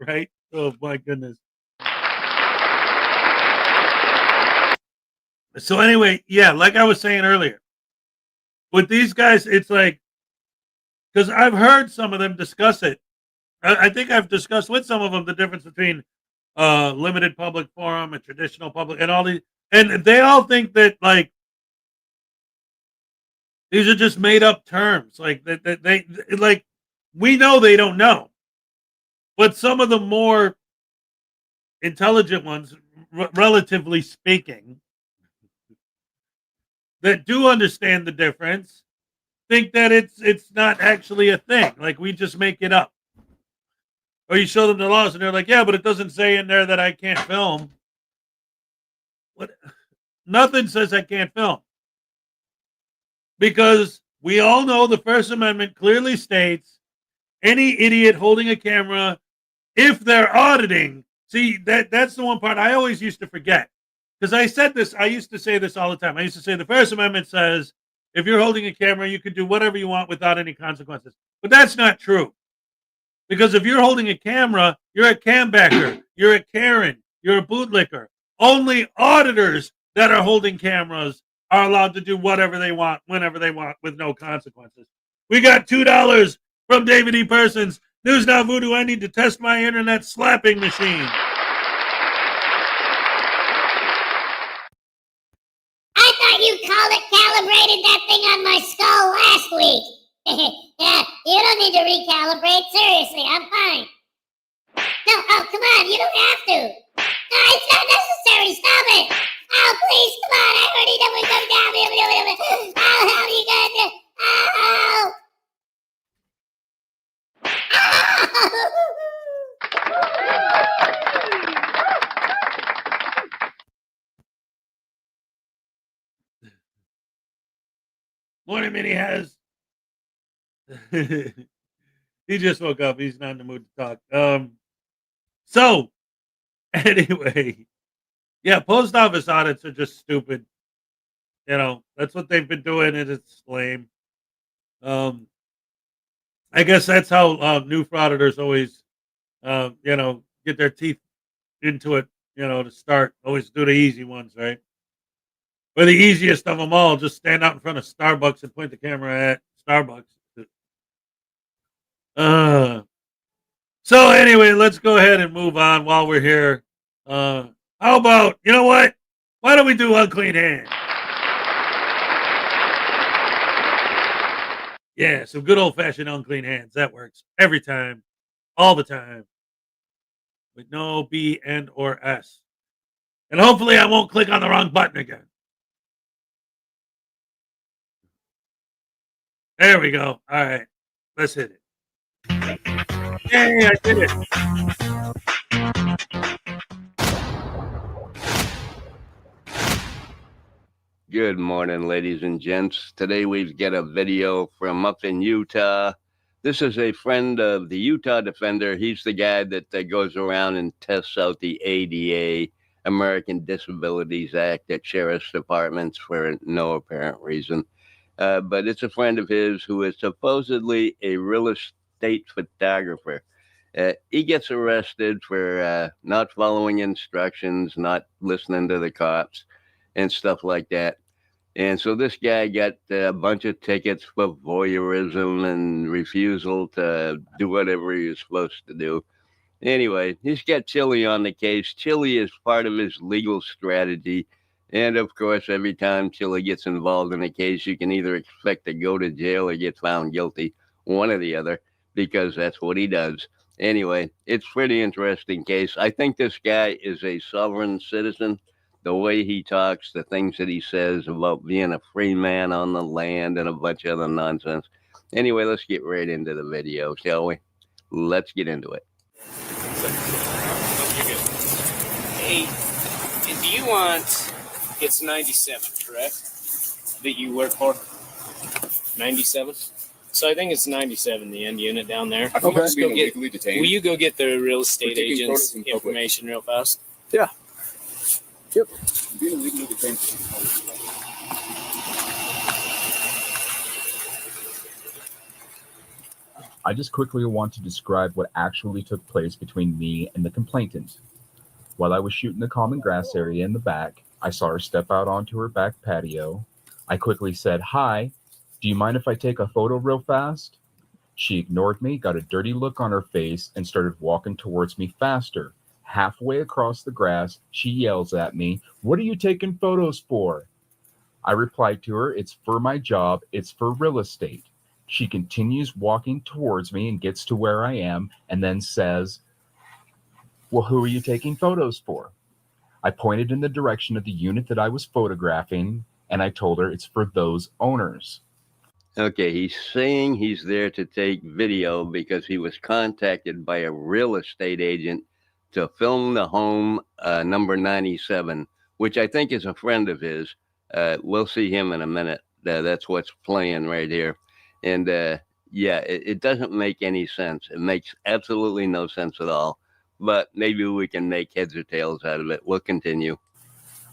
S2: right? Oh, my goodness. So anyway, yeah, like I was saying earlier, with these guys, it's like, because I've heard some of them discuss it. I think I've discussed with some of them the difference between limited public forum and traditional public and all these, and they all think that like these are just made up terms. Like that they like we know they don't know, but some of the more intelligent ones, relatively speaking, that do understand the difference, think that it's not actually a thing. Like we just make it up. Or you show them the laws and they're like, yeah, but it doesn't say in there that I can't film. What? Nothing says I can't film. Because we all know the First Amendment clearly states any idiot holding a camera, if they're auditing, see, that's the one part I always used to forget. Because I used to say this all the time. I used to say the First Amendment says if you're holding a camera, you can do whatever you want without any consequences. But that's not true. Because if you're holding a camera, you're a cambacker, you're a Karen, you're a bootlicker. Only auditors that are holding cameras are allowed to do whatever they want, whenever they want, with no consequences. We got $2 from David E. Persons. News Now Voodoo, I need to test my internet slapping machine.
S1: I thought you calibrated that thing on my skull last week. Yeah, you don't need to recalibrate. Seriously, I'm fine. No, oh, come on, you don't have to. No, it's not necessary. Stop it. Oh, please, come on. I already know we come down. Oh, how you gonna do?
S2: Morning, Minnie has. He just woke up. He's not in the mood to talk. So anyway, yeah, post office audits are just stupid. You know, that's what they've been doing, and it's lame. I guess that's how new frauditors always, you know, get their teeth into it. You know, to start, always do the easy ones, right? Or the easiest of them all, just stand out in front of Starbucks and point the camera at Starbucks. So anyway, let's go ahead and move on while we're here. How about, you know what? Why don't we do unclean hands? Yeah, some good old-fashioned unclean hands. That works every time, all the time, with no B, N, or S. And hopefully I won't click on the wrong button again. There we go. All right, let's hit it. Yay, I did it.
S13: Good morning, ladies and gents. Today we've got a video from up in Utah. This is a friend of the Utah Defender. He's the guy that goes around and tests out the ADA, American Disabilities Act, at sheriff's departments for no apparent reason. But it's a friend of his who is supposedly a real estate photographer. He gets arrested for not following instructions, not listening to the cops, and stuff like that. And so this guy got a bunch of tickets for voyeurism and refusal to do whatever he was supposed to do. Anyway, he's got Chili on the case. Chili is part of his legal strategy. And of course, every time Chili gets involved in a case, you can either expect to go to jail or get found guilty, one or the other, because that's what he does. Anyway, it's a pretty interesting case. I think this guy is a sovereign citizen. The way he talks, the things that he says about being a free man on the land and a bunch of other nonsense. Anyway, let's get right into the video, shall we? Let's get into it.
S14: Hey, do you want, it's 97, correct? That you work for? 97? So I think it's 97, the end unit down there.
S15: I think
S14: Will
S15: he's being illegally detained.
S14: you go get the real
S15: We're
S14: estate
S15: taking
S14: agent's
S15: photos in public.
S14: information real fast?
S15: Yeah. Yep. Being illegally detained.
S16: I just quickly want to describe what actually took place between me and the complainant. While I was shooting the common grass area in the back, I saw her step out onto her back patio. I quickly said, "Hi, do you mind if I take a photo real fast?" She ignored me, got a dirty look on her face, and started walking towards me faster. Halfway across the grass, she yells at me, "What are you taking photos for?" I replied to her, "It's for my job, it's for real estate." She continues walking towards me and gets to where I am and then says, "Well, who are you taking photos for?" I pointed in the direction of the unit that I was photographing, and I told her it's for those owners.
S13: Okay, he's saying he's there to take video because he was contacted by a real estate agent to film the home number 97, which I think is a friend of his. We'll see him in a minute. That's what's playing right here. And yeah, it doesn't make any sense. It makes absolutely no sense at all. But maybe we can make heads or tails out of it. We'll continue.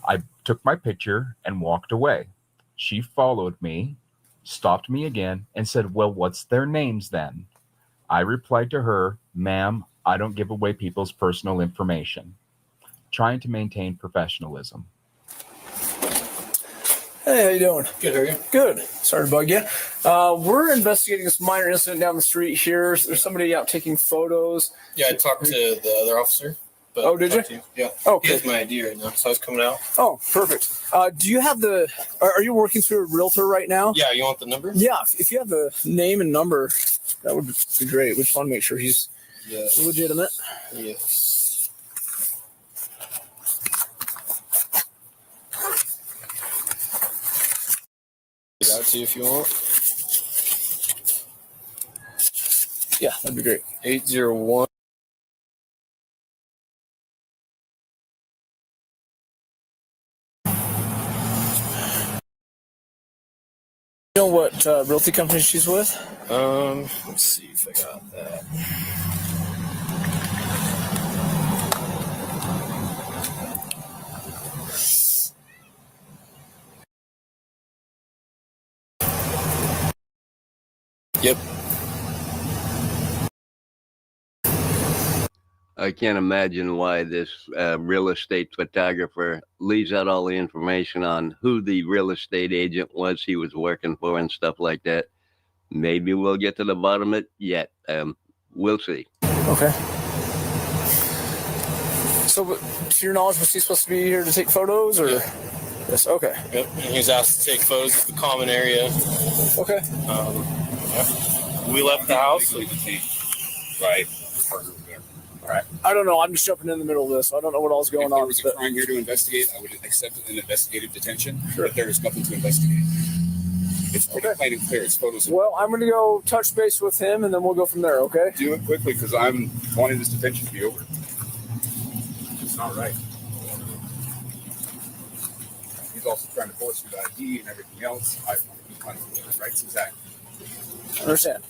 S16: I took my picture and walked away. She followed me, stopped me again, and said, "Well, what's their names then?" I replied to her, "Ma'am, I don't give away people's personal information," trying to maintain professionalism.
S17: Hey, how you doing? Good, how are you? Good. Sorry to bug you. We're investigating this minor incident down the street here. There's somebody out taking photos.
S18: Yeah, I talked to the other officer. But
S17: Oh, did you?
S18: Yeah.
S17: Okay.
S18: He has my ID right now, so I was coming out.
S17: Oh, perfect. Do you have the? Are you working through a realtor right now?
S18: Yeah, you want the number?
S17: Yeah. If you have the name and number, that would be great. We just want to make sure he's legitimate.
S18: Yes. Get out to you if you want.
S17: Yeah, that'd be great.
S18: 801.
S17: You know what realty company she's with?
S18: Let's see if I got that. Yep.
S13: I can't imagine why this real estate photographer leaves out all the information on who the real estate agent was he was working for and stuff like that. Maybe we'll get to the bottom of it yet. We'll see.
S17: Okay. So, to your knowledge, was he supposed to be here to take photos, or?
S18: Yeah.
S17: Yes. Okay.
S18: Yep. And he was asked to take photos of the common area.
S17: Okay.
S18: Yeah. We left the house.
S15: Right. All right.
S17: I don't know. I'm just jumping in the middle of this. I don't know what all's going
S15: If there
S17: on.
S15: was a crime here to investigate, I would accept an investigative detention. Sure. But there is nothing to investigate. It's pretty plain and clear. It's photos.
S17: Well, I'm going to go touch base with him, and then we'll go from there, okay?
S15: Do it quickly, because I'm wanting this detention to be over. It's not right. He's also trying to force you the ID and everything else. I want to be punished for his rights as actor.
S17: Understand.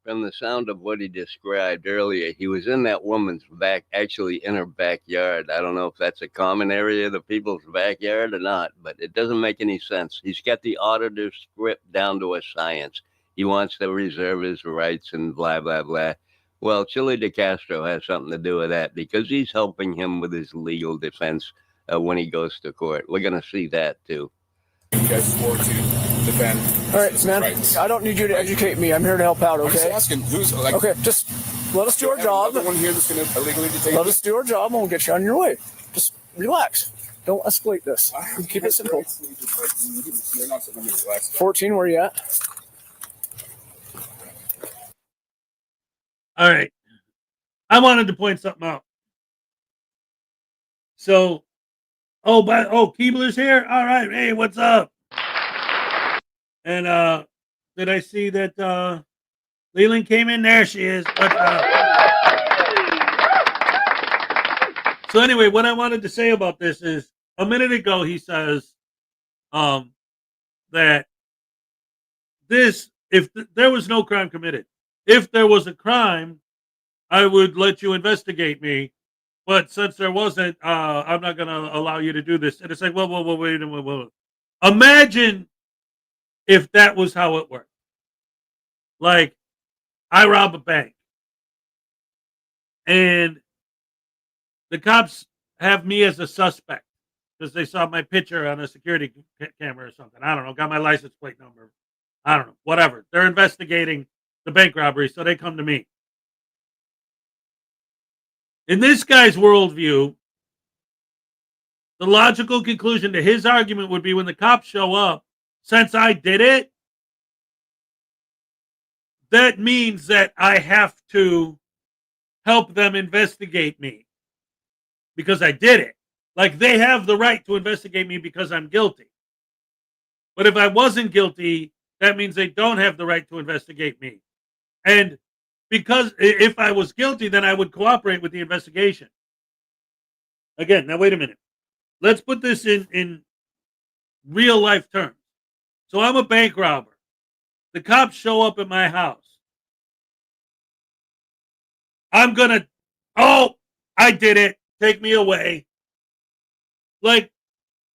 S13: From the sound of what he described earlier, he was in that woman's back, actually in her backyard. I don't know if that's a common area of the people's backyard or not, but it doesn't make any sense. He's got the auditor script down to a science. He wants to reserve his rights and blah, blah, blah. Well, Chili DeCastro has something to do with that because he's helping him with his legal defense when he goes to court. We're going to see that too.
S15: You guys swore to defend.
S17: All right, man.
S15: Rights.
S17: I don't need you to educate me. I'm here to help out, okay?
S15: I'm just asking who's like.
S17: Okay, just let us do our job.
S15: One here that's going to illegally detain.
S17: Let us do our job, and we'll get you on your way. Just relax. Don't escalate this. Keep it simple.
S15: You're not something to relax.
S17: 14, where you at?
S2: All right. I wanted to point something out. So, Keebler's here? All right. Hey, what's up? And did I see that Leland came in? There she is. What's up? So anyway, what I wanted to say about this is a minute ago he says that there was no crime committed. If there was a crime, I would let you investigate me. But since there wasn't, I'm not going to allow you to do this. And it's like, well, wait a minute. Imagine if that was how it worked. Like, I rob a bank. And the cops have me as a suspect because they saw my picture on a security camera or something. I don't know. Got my license plate number. I don't know. Whatever. They're investigating the bank robbery, so they come to me. In this guy's worldview, the logical conclusion to his argument would be when the cops show up, since I did it, that means that I have to help them investigate me because I did it. Like, they have the right to investigate me because I'm guilty. But if I wasn't guilty, that means they don't have the right to investigate me. And because if I was guilty, then I would cooperate with the investigation. Again, now wait a minute. Let's put this in real life terms. So I'm a bank robber. The cops show up at my house. I'm going to, I did it. Take me away. Like,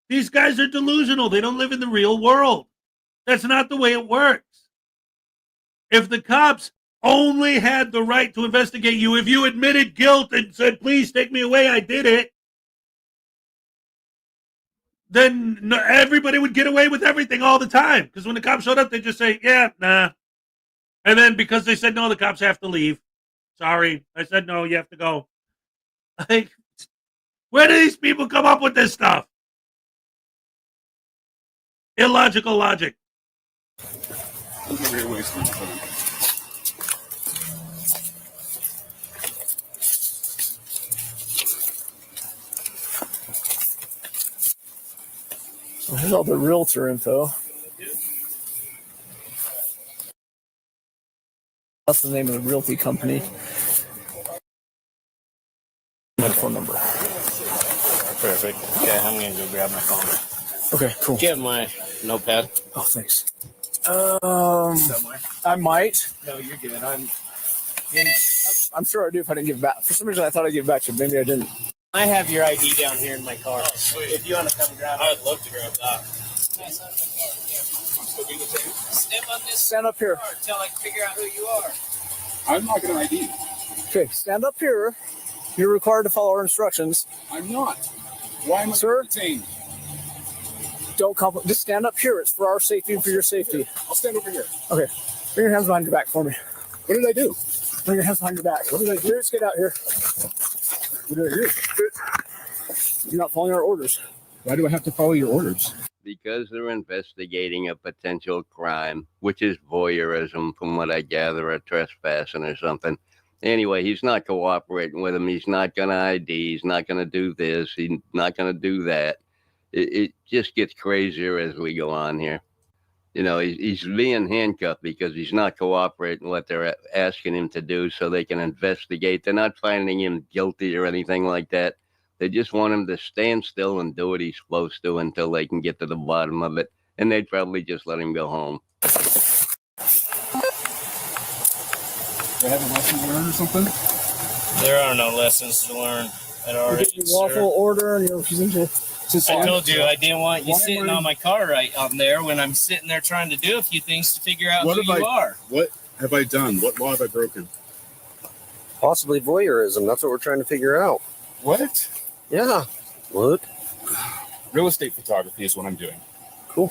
S2: these guys are delusional. They don't live in the real world. That's not the way it works. If the cops only had the right to investigate you, if you admitted guilt and said, please take me away, I did it, then everybody would get away with everything all the time. Because when the cops showed up, they just say, yeah, nah. And then because they said no, the cops have to leave. Sorry, I said no, you have to go. Like, where do these people come up with this stuff? Illogical logic.
S17: Well, here's all the realtor info. That's the name of the realty company. My phone number.
S14: Perfect. Okay, I'm gonna go grab my phone.
S17: Okay, cool.
S14: Do you have my notepad?
S17: Oh, thanks. I might.
S14: No, you're good.
S17: I'm sure I do if I didn't give it back. For some reason, I thought I'd give it back to you. Maybe I didn't.
S14: I have your ID down here in my car. Oh, sweet. If you want to come grab it. I would love to grab that. Step on this.
S17: Stand up here.
S14: Until I can figure out who you are.
S15: I'm not going to ID.
S17: Okay, stand up here. You're required to follow our instructions.
S15: I'm not. Why am I detained?
S17: Don't complicate. Just stand up here. It's for our safety and for your safety.
S15: I'll stand over here.
S17: Okay. Bring your hands behind your back for me.
S15: What did I do?
S17: Bring your hands behind your back. What did I do? Just get out here. What did I do? You're not following our orders.
S15: Why do I have to follow your orders?
S13: Because they're investigating a potential crime, which is voyeurism, from what I gather, a trespassing or something. Anyway, he's not cooperating with him. He's not going to ID. He's not going to do this. He's not going to do that. It just gets crazier as we go on here. You know, he's being handcuffed because he's not cooperating what they're asking him to do so they can investigate. They're not finding him guilty or anything like that. They just want him to stand still and do what he's supposed to until they can get to the bottom of it. And they'd probably just let him go home.
S15: Do I have a lesson to learn or something?
S14: There are no lessons to learn at our age,
S17: lawful order and you're refusing to.
S14: I told you I didn't want you sitting on my car right on there when I'm sitting there trying to do a few things to figure out who you are.
S15: What have I done? What law have I broken?
S19: Possibly voyeurism. That's what we're trying to figure out.
S15: What?
S19: Yeah. What?
S15: Real estate photography is what I'm doing.
S19: Cool.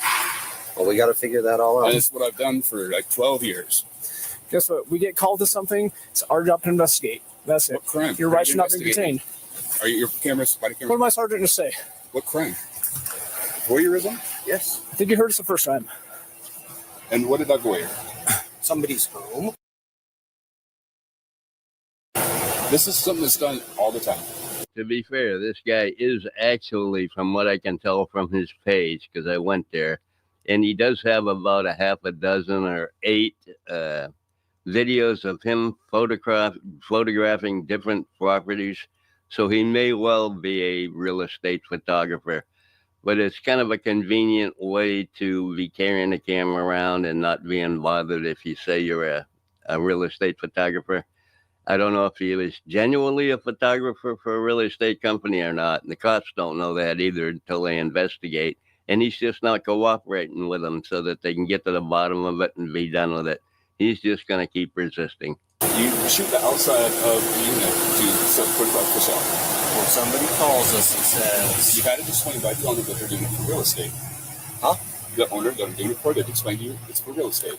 S19: Well, we got to figure that all out.
S15: And it's what I've done for like 12 years.
S17: Guess what? We get called to something. It's our job to investigate. That's it.
S15: What crime?
S17: Your rights should not be detained.
S15: Are your cameras? Body cameras?
S17: What did my sergeant just say?
S15: What crime? Voyeurism?
S17: Yes. I think you heard us the first time.
S15: And what did I voyeur?
S19: Somebody's home.
S15: This is something that's done all the time.
S13: To be fair, this guy is actually, from what I can tell from his page, because I went there, and he does have about a half a dozen or 8 videos of him photographing different properties. So he may well be a real estate photographer. but it's kind of a convenient way to be carrying a camera around and not being bothered if you say you're a real estate photographer. I don't know if he was genuinely a photographer for a real estate company or not. And the cops don't know that either until they investigate. And he's just not cooperating with them so that they can get to the bottom of it and be done with it. He's just going to keep resisting.
S15: You shoot the outside of the unit to 45%.
S14: When somebody calls us and says,
S15: You had it explained by the owner that they're doing it for real estate.
S19: Huh?
S15: The owner that I'm doing it for, they've explained to you it's for real estate.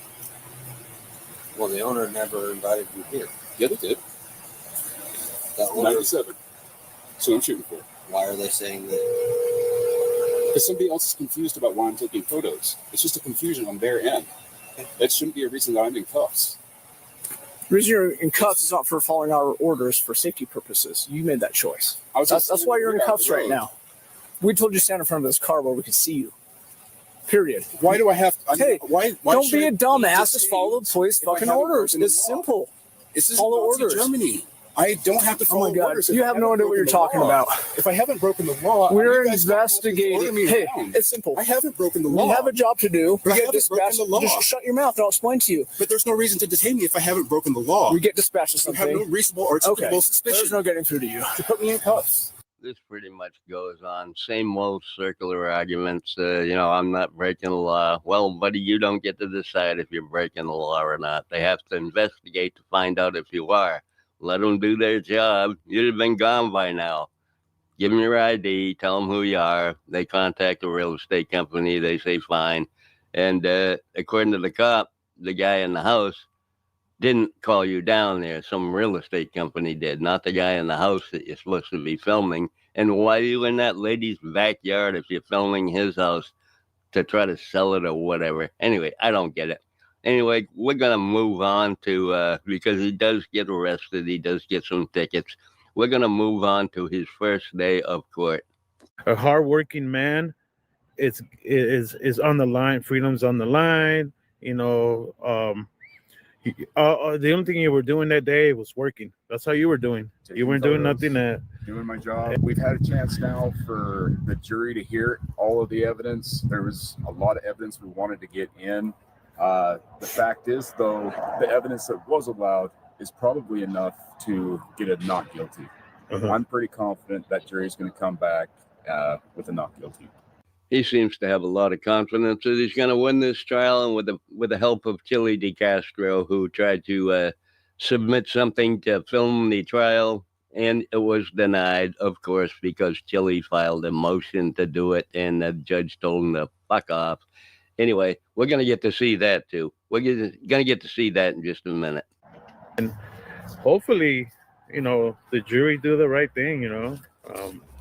S19: Well, the owner never invited you here.
S15: Yeah, they did.
S19: That owner,
S15: 97. So I'm shooting for.
S19: why are they saying that?
S15: Because somebody else is confused about why I'm taking photos. It's just a confusion on their end. That shouldn't be a reason that I'm in cuffs.
S17: The reason you're in cuffs is not for following our orders for safety purposes. You made that choice. That's why you're in cuffs right now. We told you to stand in front of this car where we could see you. Period.
S15: Why do I have to?
S17: Hey,
S15: why
S17: don't be a dumbass.
S15: just
S17: Just follow the police
S15: if I
S17: fucking
S15: haven't
S17: orders.
S15: broken the
S17: It's
S15: law?
S17: simple.
S15: This is
S17: Follow
S15: Nazi
S17: orders.
S15: Germany. I don't have to
S17: Oh
S15: follow
S17: my God.
S15: orders. if
S17: You
S15: I
S17: have no
S15: haven't
S17: idea what you're
S15: broken the
S17: talking
S15: law.
S17: about.
S15: If I haven't broken the law,
S17: We're
S15: you guys don't have to order
S17: investigating.
S15: me
S17: Hey,
S15: around.
S17: it's simple.
S15: I haven't broken the
S17: We
S15: law.
S17: have a job to do.
S15: But I
S17: We get
S15: haven't broken
S17: dispatched.
S15: the law.
S17: Just shut your mouth and I'll explain to you.
S15: But there's no reason to detain me if I haven't broken the law.
S17: We get dispatched to
S15: You
S17: something.
S15: have no reasonable or acceptable suspicion
S17: There's no getting through to you.
S15: to put me in cuffs.
S13: This pretty much goes on. Same old circular arguments. I'm not breaking the law. Well, buddy, you don't get to decide if you're breaking the law or not. They have to investigate to find out if you are. Let them do their job. You'd have been gone by now. Give them your ID. Tell them who you are. They contact a real estate company. They say fine. And according to the cop, the guy in the house didn't call you down there. Some real estate company did, not the guy in the house that you're supposed to be filming. And why are you in that lady's backyard if you're filming his house to try to sell it or whatever? Anyway, I don't get it. Anyway, we're going to move on to, because he does get arrested, he does get some tickets. We're going to move on to his first day of court.
S2: A hardworking man is on the line. Freedom's on the line. The only thing you were doing that day was working. That's how you were doing. You weren't doing nothing.
S16: Doing my job. We've had a chance now for the jury to hear all of the evidence. There was a lot of evidence we wanted to get in. The fact is, though, the evidence that was allowed is probably enough to get a not guilty. I'm pretty confident that jury's going to come back with a not guilty.
S13: He seems to have a lot of confidence that he's going to win this trial, and with the help of Chili DeCastro, who tried to submit something to film the trial, and it was denied, of course, because Chili filed a motion to do it, and the judge told him to fuck off. Anyway, we're going to get to see that too. We're going to get to see that in just a minute.
S2: And hopefully, the jury do the right thing,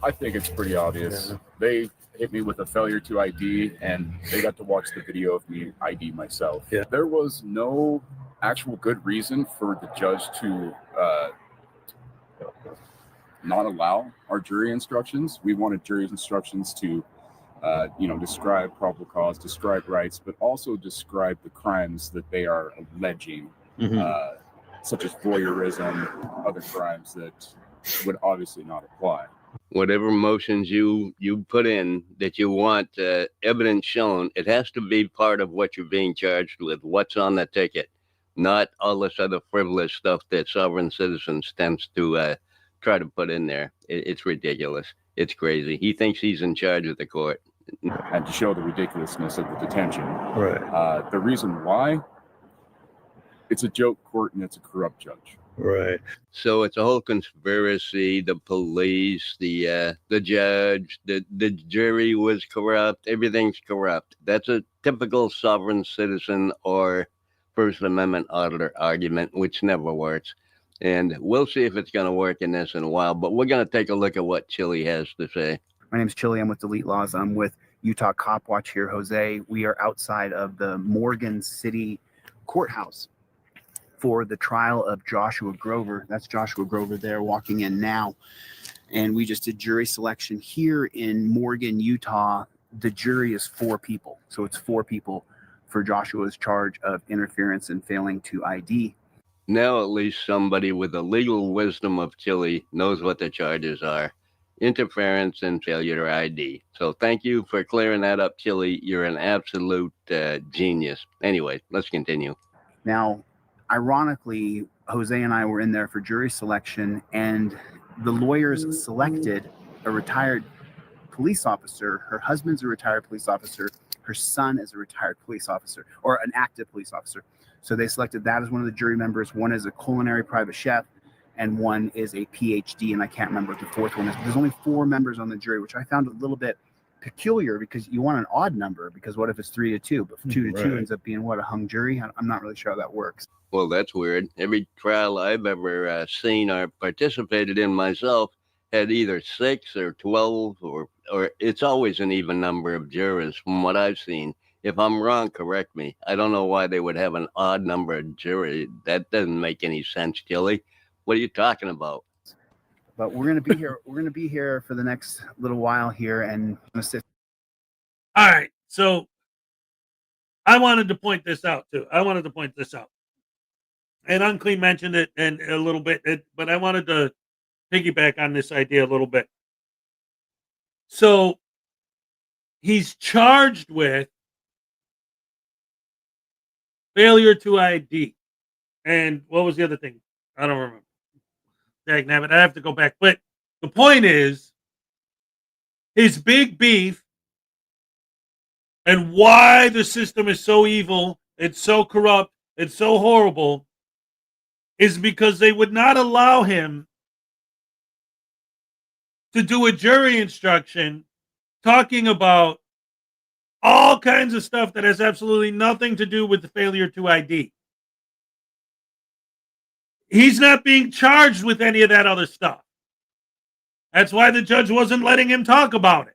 S16: I think it's pretty obvious. Yeah. They hit me with a failure to ID, and they got to watch the video of me ID myself.
S2: Yeah.
S16: There was no actual good reason for the judge to not allow our jury instructions. We wanted jury instructions to describe probable cause, describe rights, but also describe the crimes that they are alleging, such as voyeurism, other crimes that would obviously not apply.
S13: Whatever motions you put in that you want evidence shown, it has to be part of what you're being charged with, what's on the ticket, not all this other frivolous stuff that Sovereign Citizens tends to try to put in there. It's ridiculous. It's crazy. He thinks he's in charge of the court.
S16: And to show the ridiculousness of the detention.
S2: Right.
S16: The reason why, it's a joke court and it's a corrupt judge.
S2: Right.
S13: So it's a whole conspiracy. The police, the judge, the jury was corrupt. Everything's corrupt. That's a typical sovereign citizen or First Amendment auditor argument, which never works. And we'll see if it's going to work in this in a while. But we're going to take a look at what Chili has to say.
S20: My name is Chili. I'm with Delete Laws. I'm with Utah Cop Watch here, Jose. We are outside of the Morgan City Courthouse for the trial of Joshua Grover. That's Joshua Grover there walking in now. And we just did jury selection here in Morgan, Utah. The jury is 4 people. So it's 4 people for Joshua's charge of interference and failing to ID.
S13: Now at least somebody with the legal wisdom of Chili knows what the charges are. interference, and failure to ID. So thank you for clearing that up, Chili. You're an absolute genius. Anyway, let's continue.
S20: Now, ironically, Jose and I were in there for jury selection, and the lawyers selected a retired police officer. Her husband's a retired police officer. Her son is a retired police officer, or an active police officer. So they selected that as one of the jury members. One is a culinary private chef, and one is a PhD, and I can't remember what the fourth one is. But there's only 4 members on the jury, which I found a little bit peculiar, because you want an odd number, because what if it's 3-2? But 2-2 ends up being what, a hung jury? I'm not really sure how that works.
S13: Well, that's weird. Every trial I've ever seen or participated in myself had either 6 or 12, or it's always an even number of jurors from what I've seen. If I'm wrong, correct me. I don't know why they would have an odd number of jury. That doesn't make any sense, Gilly. What are you talking about?
S20: But we're going to be here. We're going to be here for the next little while here, and sit.
S2: All right. So I wanted to point this out too. And Unclean mentioned it and a little bit, but I wanted to piggyback on this idea a little bit. So he's charged with failure to ID. And what was the other thing? I don't remember. Dagnabbit, I have to go back. But the point is, his big beef and why the system is so evil, it's so corrupt, it's so horrible, is because they would not allow him to do a jury instruction talking about all kinds of stuff that has absolutely nothing to do with the failure to ID. He's not being charged with any of that other stuff. That's why the judge wasn't letting him talk about it.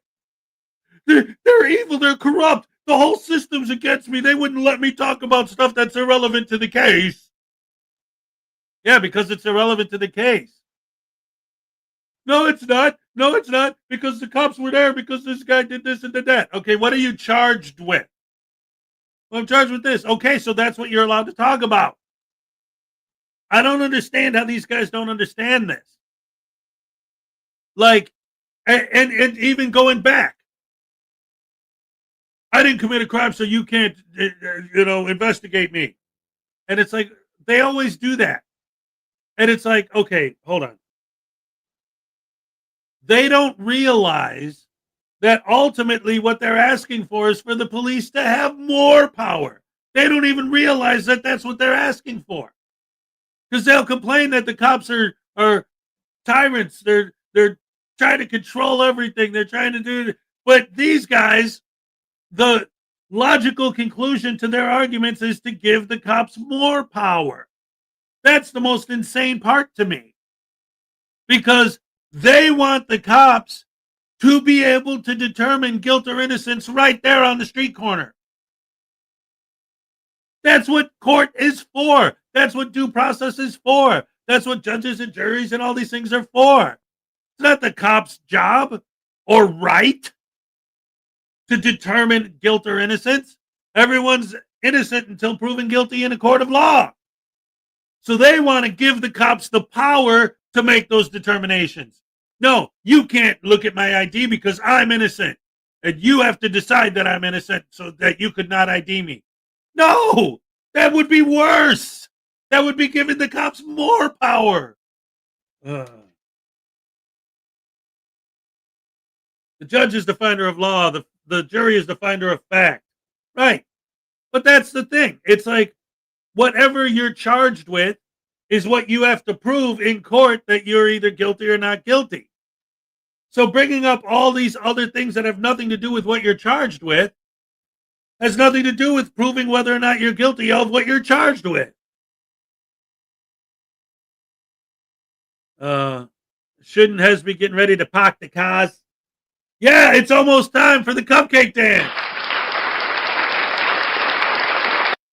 S2: They're evil, they're corrupt. The whole system's against me. They wouldn't let me talk about stuff that's irrelevant to the case. Yeah, because it's irrelevant to the case. No, it's not. No, it's not. Because the cops were there because this guy did this and did that. Okay, what are you charged with? Well, I'm charged with this. Okay, so that's what you're allowed to talk about. I don't understand how these guys don't understand this. Like, and even going back, I didn't commit a crime, so you can't, investigate me. And it's like, they always do that. And it's like, okay, hold on. They don't realize that ultimately what they're asking for is for the police to have more power. They don't even realize that that's what they're asking for. Because they'll complain that the cops are tyrants. They're trying to control everything. They're trying to do it. But these guys, the logical conclusion to their arguments is to give the cops more power. That's the most insane part to me. Because they want the cops to be able to determine guilt or innocence right there on the street corner. That's what court is for. That's what due process is for. That's what judges and juries and all these things are for. It's not the cop's job or right to determine guilt or innocence. Everyone's innocent until proven guilty in a court of law. So they want to give the cops the power to make those determinations. No, you can't look at my ID because I'm innocent. And you have to decide that I'm innocent so that you could not ID me. No, that would be worse. That would be giving the cops more power. The judge is the finder of law. The jury is the finder of fact. Right. But that's the thing. It's like whatever you're charged with is what you have to prove in court that you're either guilty or not guilty. So bringing up all these other things that have nothing to do with what you're charged with has nothing to do with proving whether or not you're guilty of what you're charged with. Shouldn't Hez be getting ready to park the cars? Yeah, it's almost time for the cupcake dance.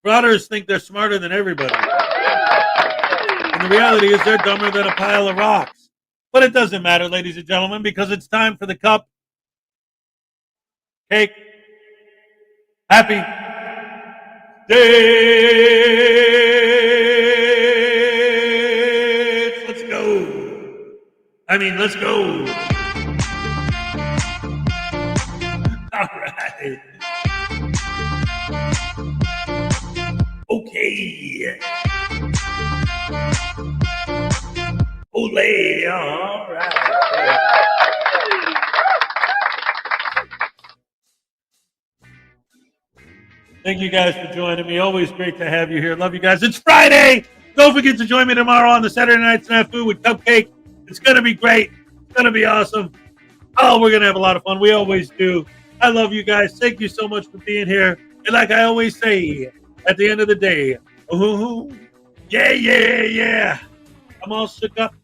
S2: Frauditors think they're smarter than everybody. And the reality is they're dumber than a pile of rocks. But it doesn't matter, ladies and gentlemen, because it's time for the cup cake. Happy dance. Let's go. Let's go. All right. Okay. Ole. All right. Thank you guys for joining me. Always great to have you here. Love you guys. It's Friday. Don't forget to join me tomorrow on the Saturday Night Snafu with Cupcake. It's going to be great. It's going to be awesome. Oh, we're going to have a lot of fun. We always do. I love you guys. Thank you so much for being here. And like I always say, at the end of the day, yeah. I'm all shook up.